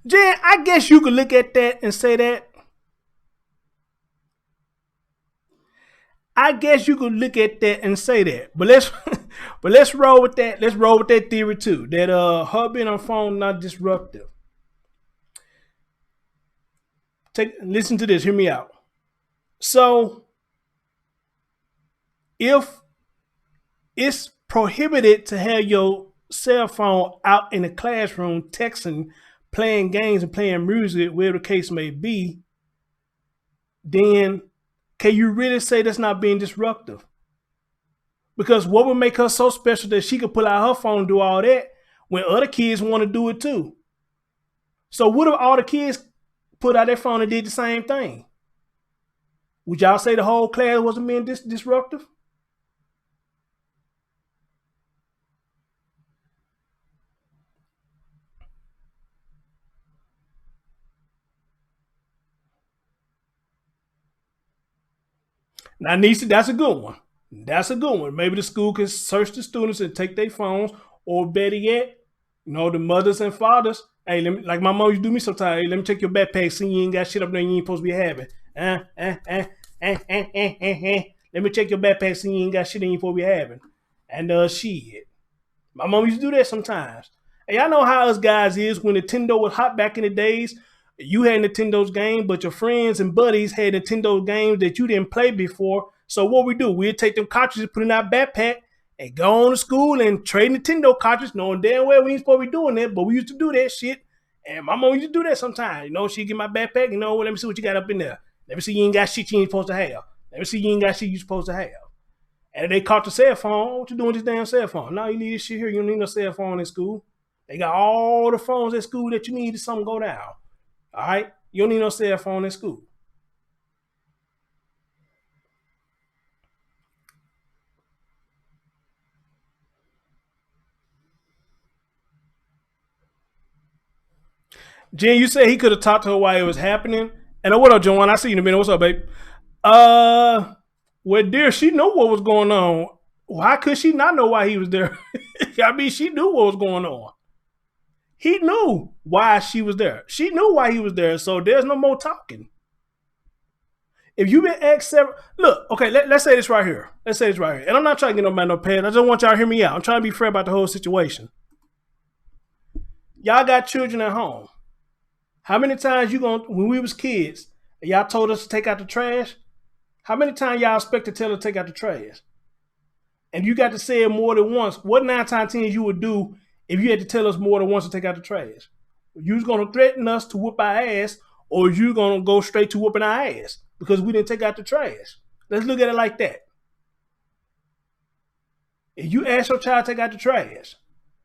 Jen, I guess you could look at that and say that. I guess you could look at that and say that. But let's roll with that. Let's roll with that theory too. That her being on phone not disruptive. Listen to this, hear me out. So if it's prohibited to have your cell phone out in the classroom texting, playing games and playing music, whatever the case may be, then can you really say that's not being disruptive? Because what would make her so special that she could pull out her phone and do all that when other kids want to do it too? So what if all the kids put out their phone and did the same thing? Would y'all say the whole class wasn't being disruptive? Now, Nisa, that's a good one. That's a good one. Maybe the school can search the students and take their phones, or better yet, you know, the mothers and fathers. Hey, like my mom used to do me sometimes. Hey, let me check your backpack, see you ain't got shit up there you ain't supposed to be having. Let me check your backpack, see you ain't got shit you ain't supposed to be having. And shit. My mom used to do that sometimes. And y'all know how us guys is when Nintendo was hot back in the days. You had Nintendo's game, but your friends and buddies had Nintendo games that you didn't play before. So what we do, we'd take them cartridges, put in our backpack, and go on to school and trade Nintendo cartridges, knowing damn well we ain't supposed to be doing that, but we used to do that shit. And my mom used to do that sometimes. You know, she'd get my backpack, you know, let me see what you got up in there. Let me see you ain't got shit you ain't supposed to have. Let me see you ain't got shit you supposed to have. And they caught the cell phone. What you doing with this damn cell phone? No, you need this shit here. You don't need no cell phone in school. They got all the phones at school that you need to something go down. All right? You don't need no cell phone in school. Jen, you said he could have talked to her while it was happening. And what up, Joanne? I see you in a minute. What's up, babe? Well, dear, she knew what was going on. Why could she not know why he was there? I mean, she knew what was going on. He knew why she was there. She knew why he was there. So there's no more talking. If you've been asked several, look, okay, let's say this right here. Let's say this right here. And I'm not trying to get no pad. I just want y'all to hear me out. I'm trying to be fair about the whole situation. Y'all got children at home. How many times when we was kids, y'all told us to take out the trash? How many times y'all expect to tell her to take out the trash? And you got to say it more than once. What 9 times 10 you would do if you had to tell us more than once to take out the trash? You was going to threaten us to whoop our ass, or you going to go straight to whooping our ass because we didn't take out the trash. Let's look at it like that. If you ask your child to take out the trash,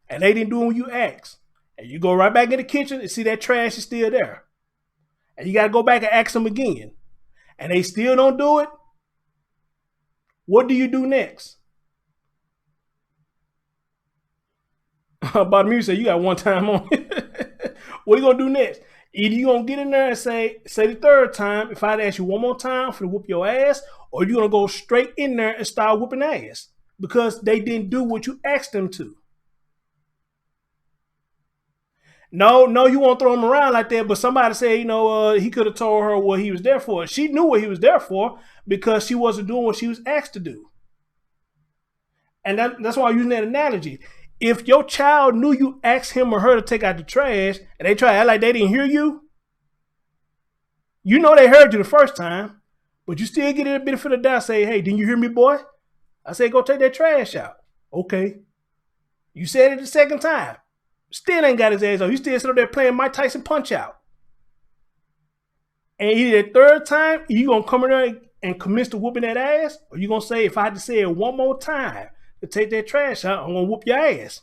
and they didn't do it when you asked, and you go right back in the kitchen and see that trash is still there, and you got to go back and ask them again, and they still don't do it, what do you do next? About me, say you got one time on it. What are you going to do next? Either you going to get in there and say the third time, if I'd ask you one more time for to whoop your ass, or you going to go straight in there and start whooping ass because they didn't do what you asked them to. No, you won't throw him around like that, but somebody say, he could have told her what he was there for. She knew what he was there for because she wasn't doing what she was asked to do. And that's why I'm using that analogy. If your child knew you asked him or her to take out the trash and they try to act like they didn't hear you, you know they heard you the first time, but you still get a benefit of the doubt. Say, hey, didn't you hear me, boy? I said, go take that trash out. Okay. You said it the second time. Still ain't got his ass up. You still sit up there playing Mike Tyson Punch Out. And either the third time, you going to come in there and commit to whooping that ass, or you going to say, if I had to say it one more time to take that trash out, I'm going to whoop your ass.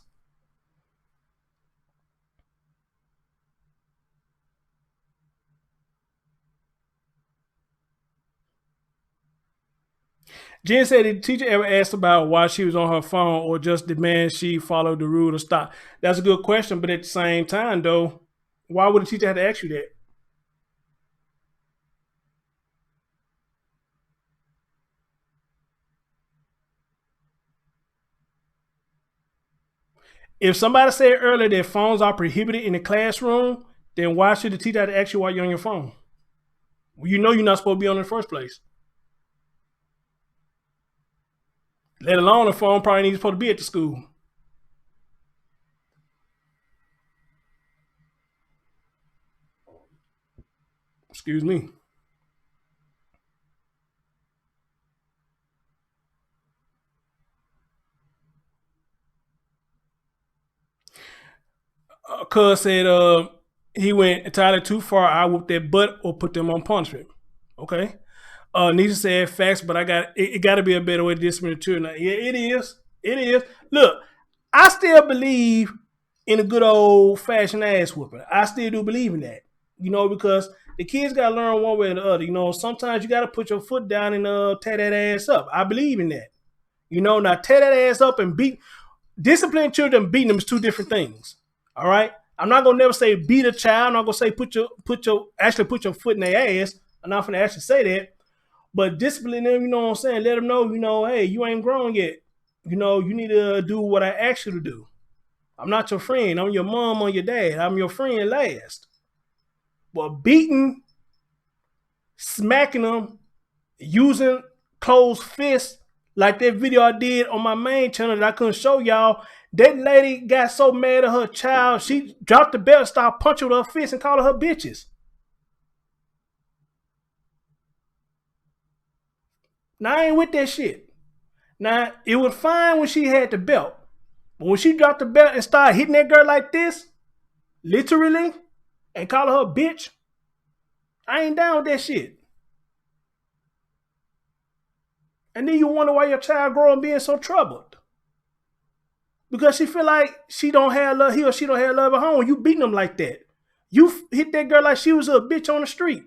Jen said the teacher ever asked about why she was on her phone or just demand she follow the rule or stop. That's a good question, but at the same time, though, why would the teacher have to ask you that? If somebody said earlier that phones are prohibited in the classroom, then why should the teacher have to ask you why you're on your phone? Well, you know you're not supposed to be on it in the first place. Let alone the phone probably needs supposed to be at the school. Excuse me. Cuz said he went entirely too far. I whoop their butt or put them on punishment. Okay. Nisha said facts, but it got to be a better way to discipline the children. Yeah, it is. It is. Look, I still believe in a good old fashioned ass whooping. I still do believe in that. Because the kids got to learn one way or the other. Sometimes you got to put your foot down and tear that ass up. I believe in that. Now tear that ass up and discipline children and beating them is two different things. All right. I'm not gonna never say beat a child. I'm not gonna say put your foot in their ass. I'm not gonna actually say that. But discipline them, you know what I'm saying? Let them know, hey, you ain't grown yet. You need to do what I asked you to do. I'm not your friend. I'm your mom or your dad. I'm your friend last. But beating, smacking them, using closed fists, like that video I did on my main channel that I couldn't show y'all, that lady got so mad at her child, she dropped the belt and started punching with her fist and calling her bitches. Now, I ain't with that shit. Now, it was fine when she had the belt. But when she dropped the belt and started hitting that girl like this, literally, and calling her a bitch, I ain't down with that shit. And then you wonder why your child growing being so troubled. Because she feel like she don't have love, he or she don't have love at home. You beating them like that. You hit that girl like she was a bitch on the street.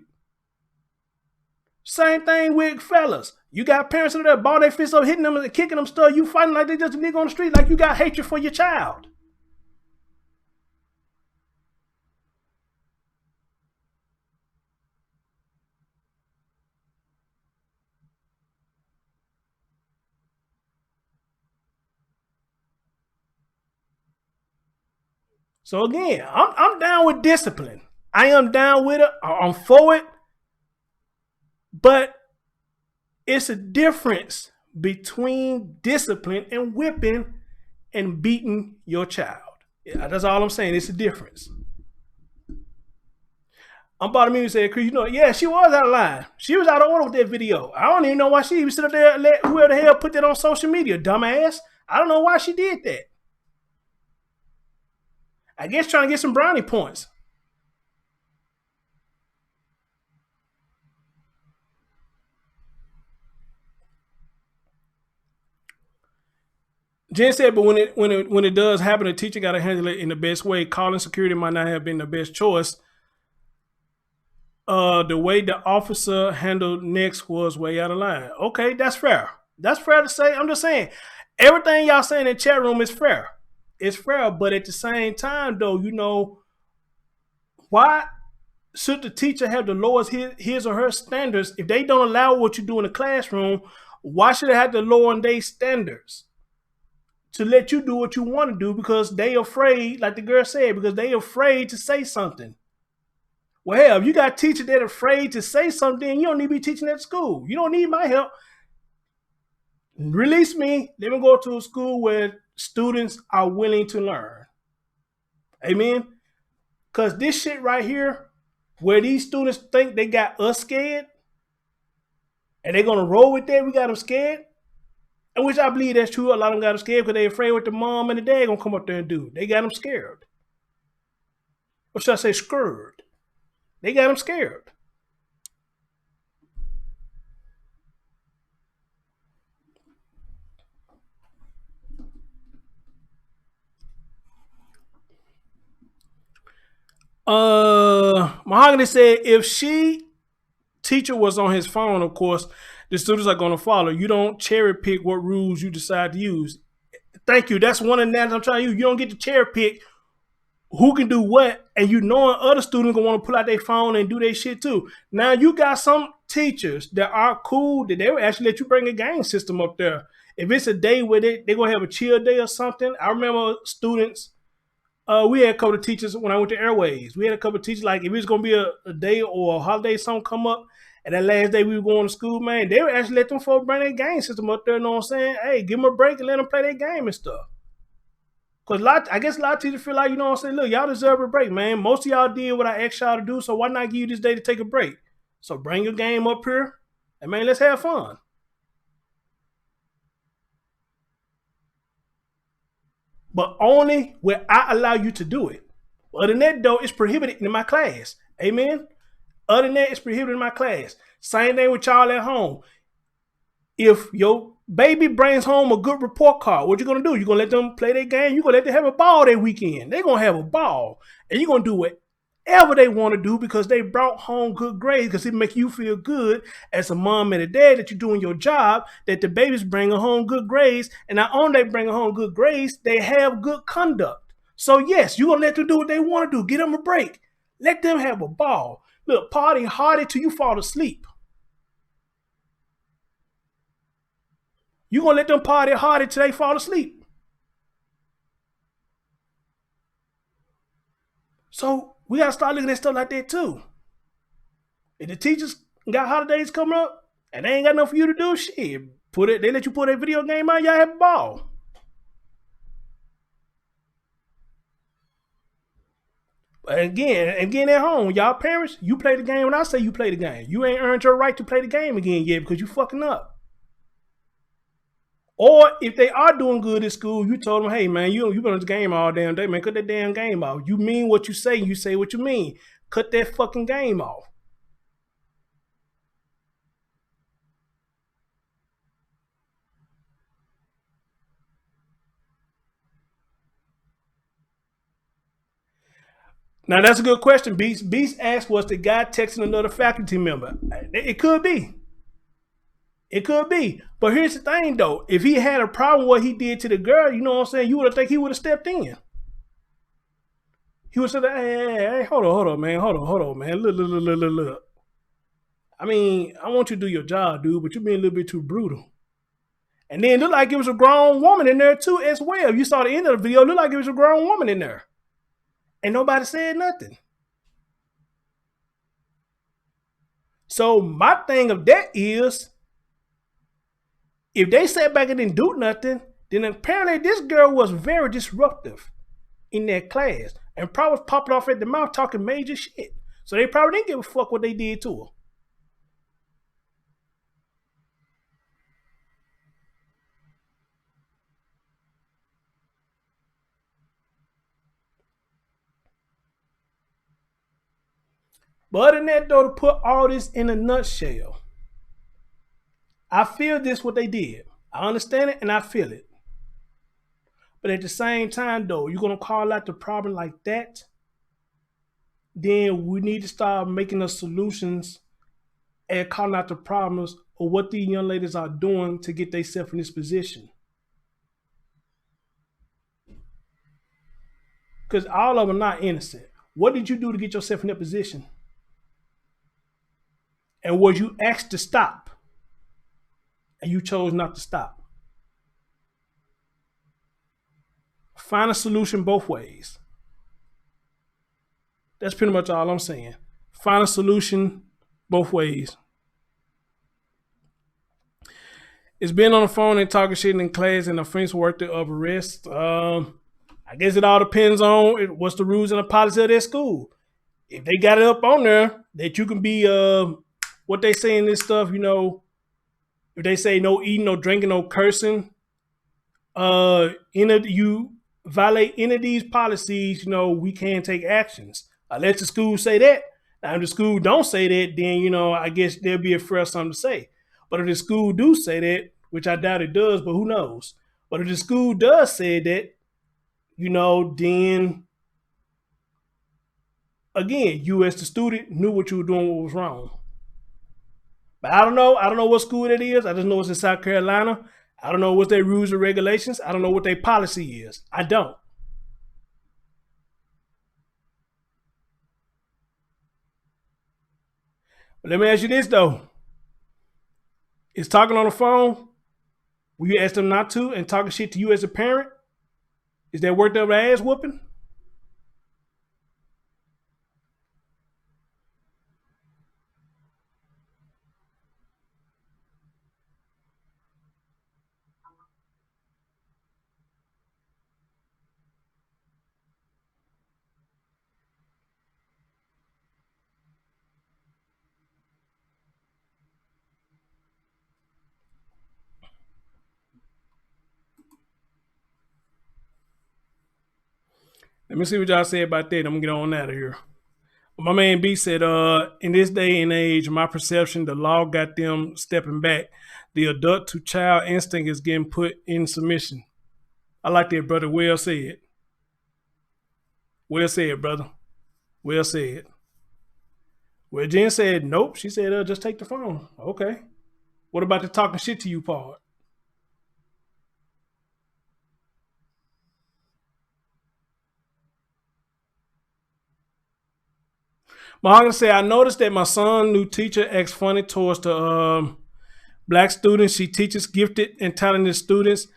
Same thing with fellas. You got parents in there, ball their fists up, hitting them and kicking them stuff. You fighting like they just a nigga on the street, like you got hatred for your child. So again, I'm down with discipline. I am down with it. I'm for it. But it's a difference between discipline and whipping and beating your child. Yeah, that's all I'm saying. It's a difference. I'm about to mean to say, Chris, yeah, she was out of line. She was out of order with that video. I don't even know why she even sit up there and let whoever the hell put that on social media, dumbass. I don't know why she did that. I guess trying to get some brownie points. Jen said, but when it does happen, the teacher got to handle it in the best way. Calling security might not have been the best choice. The way the officer handled next was way out of line. Okay, that's fair. That's fair to say. I'm just saying, everything y'all saying in the chat room is fair. It's fair, but at the same time, though, why should the teacher have to lower his or her standards? If they don't allow what you do in the classroom, why should they have to lower their standards to let you do what you want to do? Because they afraid, like the girl said, because they afraid to say something. Well, hell, if you got teachers that are afraid to say something, you don't need to be teaching at school. You don't need my help. Release me. Let me go to a school where students are willing to learn. Amen? Because this shit right here, where these students think they got us scared, and they're going to roll with that, we got them scared, and which I believe that's true. A lot of them got them scared because they're afraid what the mom and the dad going to come up there and do. They got them scared. Or should I say scared? They got them scared. Mahogany said if teacher was on his phone, of course, the students are going to follow. You don't cherry pick what rules you decide to use. Thank you. That's one of the I'm trying to use. You don't get to cherry pick who can do what, and other students gonna want to pull out their phone and do their shit too. Now you got some teachers that are cool that they will actually let you bring a game system up there. If it's a day where they're gonna have a chill day or something. I remember students. We had a couple of teachers when I went to Airways. We had a couple of teachers, like if it's going to be a day or a holiday, something come up, and that last day we were going to school, man, they would actually let them folks bring their game system up there, you know what I'm saying? Hey, give them a break and let them play their game and stuff. Because I guess a lot of teachers feel like, you know what I'm saying, look, y'all deserve a break, man. Most of y'all did what I asked y'all to do, so why not give you this day to take a break? So bring your game up here, and man, let's have fun. But only where I allow you to do it. Other than that, though, it's prohibited in my class. Amen? Other than that, it's prohibited in my class. Same thing with y'all at home. If your baby brings home a good report card, what you going to do? You're going to let them play their game? You're going to let them have a ball that weekend. They're going to have a ball. And you're going to do whatever they want to do because they brought home good grades, because it makes you feel good as a mom and a dad that you're doing your job, that the babies bringing home good grades. And not only they bringing home good grades, they have good conduct. So yes, you're going to let them do what they want to do. Get them a break. Let them have a ball. Look, party hardy till you fall asleep. You're going to let them party hardy till they fall asleep. So we got to start looking at stuff like that too. If the teachers got holidays coming up and they ain't got nothing for you to do, shit, they let you put a video game out, y'all have a ball. But again at home, y'all parents, you play the game when I say you play the game. You ain't earned your right to play the game again yet because you fucking up. Or if they are doing good at school, you told them, hey, man, you been on this game all damn day, man. Cut that damn game off. You mean what you say what you mean. Cut that fucking game off. Now that's a good question. Beast asked, was the guy texting another faculty member? It could be. It could be. But here's the thing though. If he had a problem with what he did to the girl, you know what I'm saying? You would have think he would have stepped in. He would have said, hey, hold on, man. Hold on, man. Look. I mean, I want you to do your job, dude, but you're being a little bit too brutal. And then it looked like it was a grown woman in there too as well. You saw the end of the video, it looked like it was a grown woman in there. And nobody said nothing. So my thing of that is, if they sat back and didn't do nothing, then apparently this girl was very disruptive in that class and probably popping off at the mouth talking major shit. So they probably didn't give a fuck what they did to her. But other than that, though, to put all this in a nutshell, I feel this what they did. I understand it and I feel it. But at the same time, though, you're going to call out the problem like that, then we need to start making the solutions and calling out the problems of what these young ladies are doing to get themselves in this position. Because all of them are not innocent. What did you do to get yourself in that position? And was you asked to stop? And you chose not to stop. Find a solution both ways. That's pretty much all I'm saying. Find a solution both ways. It's been on the phone and talking shit in class and offense worthy of arrest. I guess it all depends on what's the rules and the policy of their school. If they got it up on there that you can be what they say in this stuff, you know, if they say no eating, no drinking, no cursing, you violate any of these policies, you know, we can take actions. Unless the school say that. Now, if the school don't say that, then, you know, I guess there'll be a fair something to say. But if the school do say that, which I doubt it does, but who knows? But if the school does say that, you know, then, again, you as the student knew what you were doing, what was wrong. But I don't know what school that is. I just know it's in South Carolina. I don't know what their rules and regulations. I don't know what their policy is. I don't. But let me ask you this, though. Is talking on the phone, will you ask them not to, and talking shit to you as a parent, is that worth their ass whooping? Let me see what y'all say about that. I'm gonna get on out of here. My man B said, in this day and age, my perception, the law got them stepping back. The adult to child instinct is getting put in submission. I like that, brother. Well said. Well said, brother. Well said. Well, Jen said, nope. She said, just take the phone. Okay. What about the talking shit to you part? Mahogany said, I noticed that my son's new teacher acts funny towards the black students. She teaches gifted and talented students,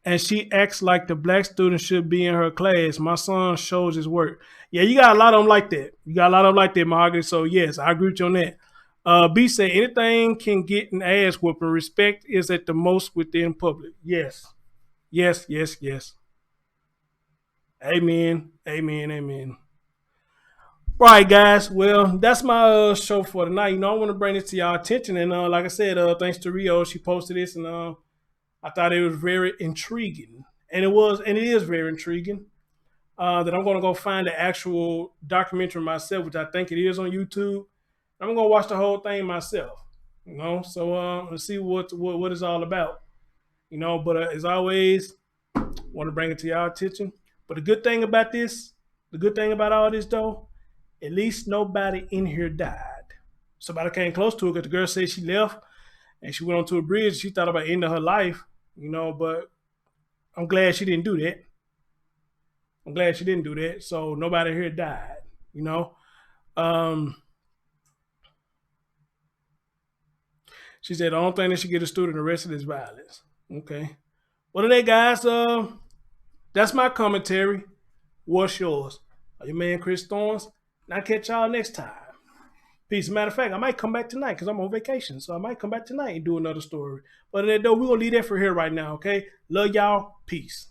and she acts like the black students should be in her class. My son shows his work. Yeah, you got a lot of them like that. You got a lot of them like that, Mahogany. So, yes, I agree with you on that. B said, anything can get an ass whooping. Respect is at the most within public. Yes. Yes, yes, yes. Amen. Amen. Amen. Right, guys. Well, that's my show for tonight. You know, I want to bring this to y'all attention. And like I said, thanks to Rio, she posted this, and I thought it was very intriguing. And it is very intriguing. That I'm going to go find the actual documentary myself, which I think it is on YouTube. I'm going to watch the whole thing myself. You know, so let's see what it's all about. You know, but as always, want to bring it to y'all attention. But the good thing about all this, though, At least nobody in here died. Somebody came close to her because the girl said she left and she went onto a bridge. She thought about ending her life, you know, but I'm glad she didn't do that. I'm glad she didn't do that. So nobody here died, you know. She said the only thing that should get a student arrested is violence. Okay. Well, today, guys, that's my commentary. What's yours? Your man, Chris Thorns. And I'll catch y'all next time. Peace. Matter of fact, I might come back tonight because I'm on vacation. So I might come back tonight and do another story. But though, we're going to leave that for here right now, okay? Love y'all. Peace.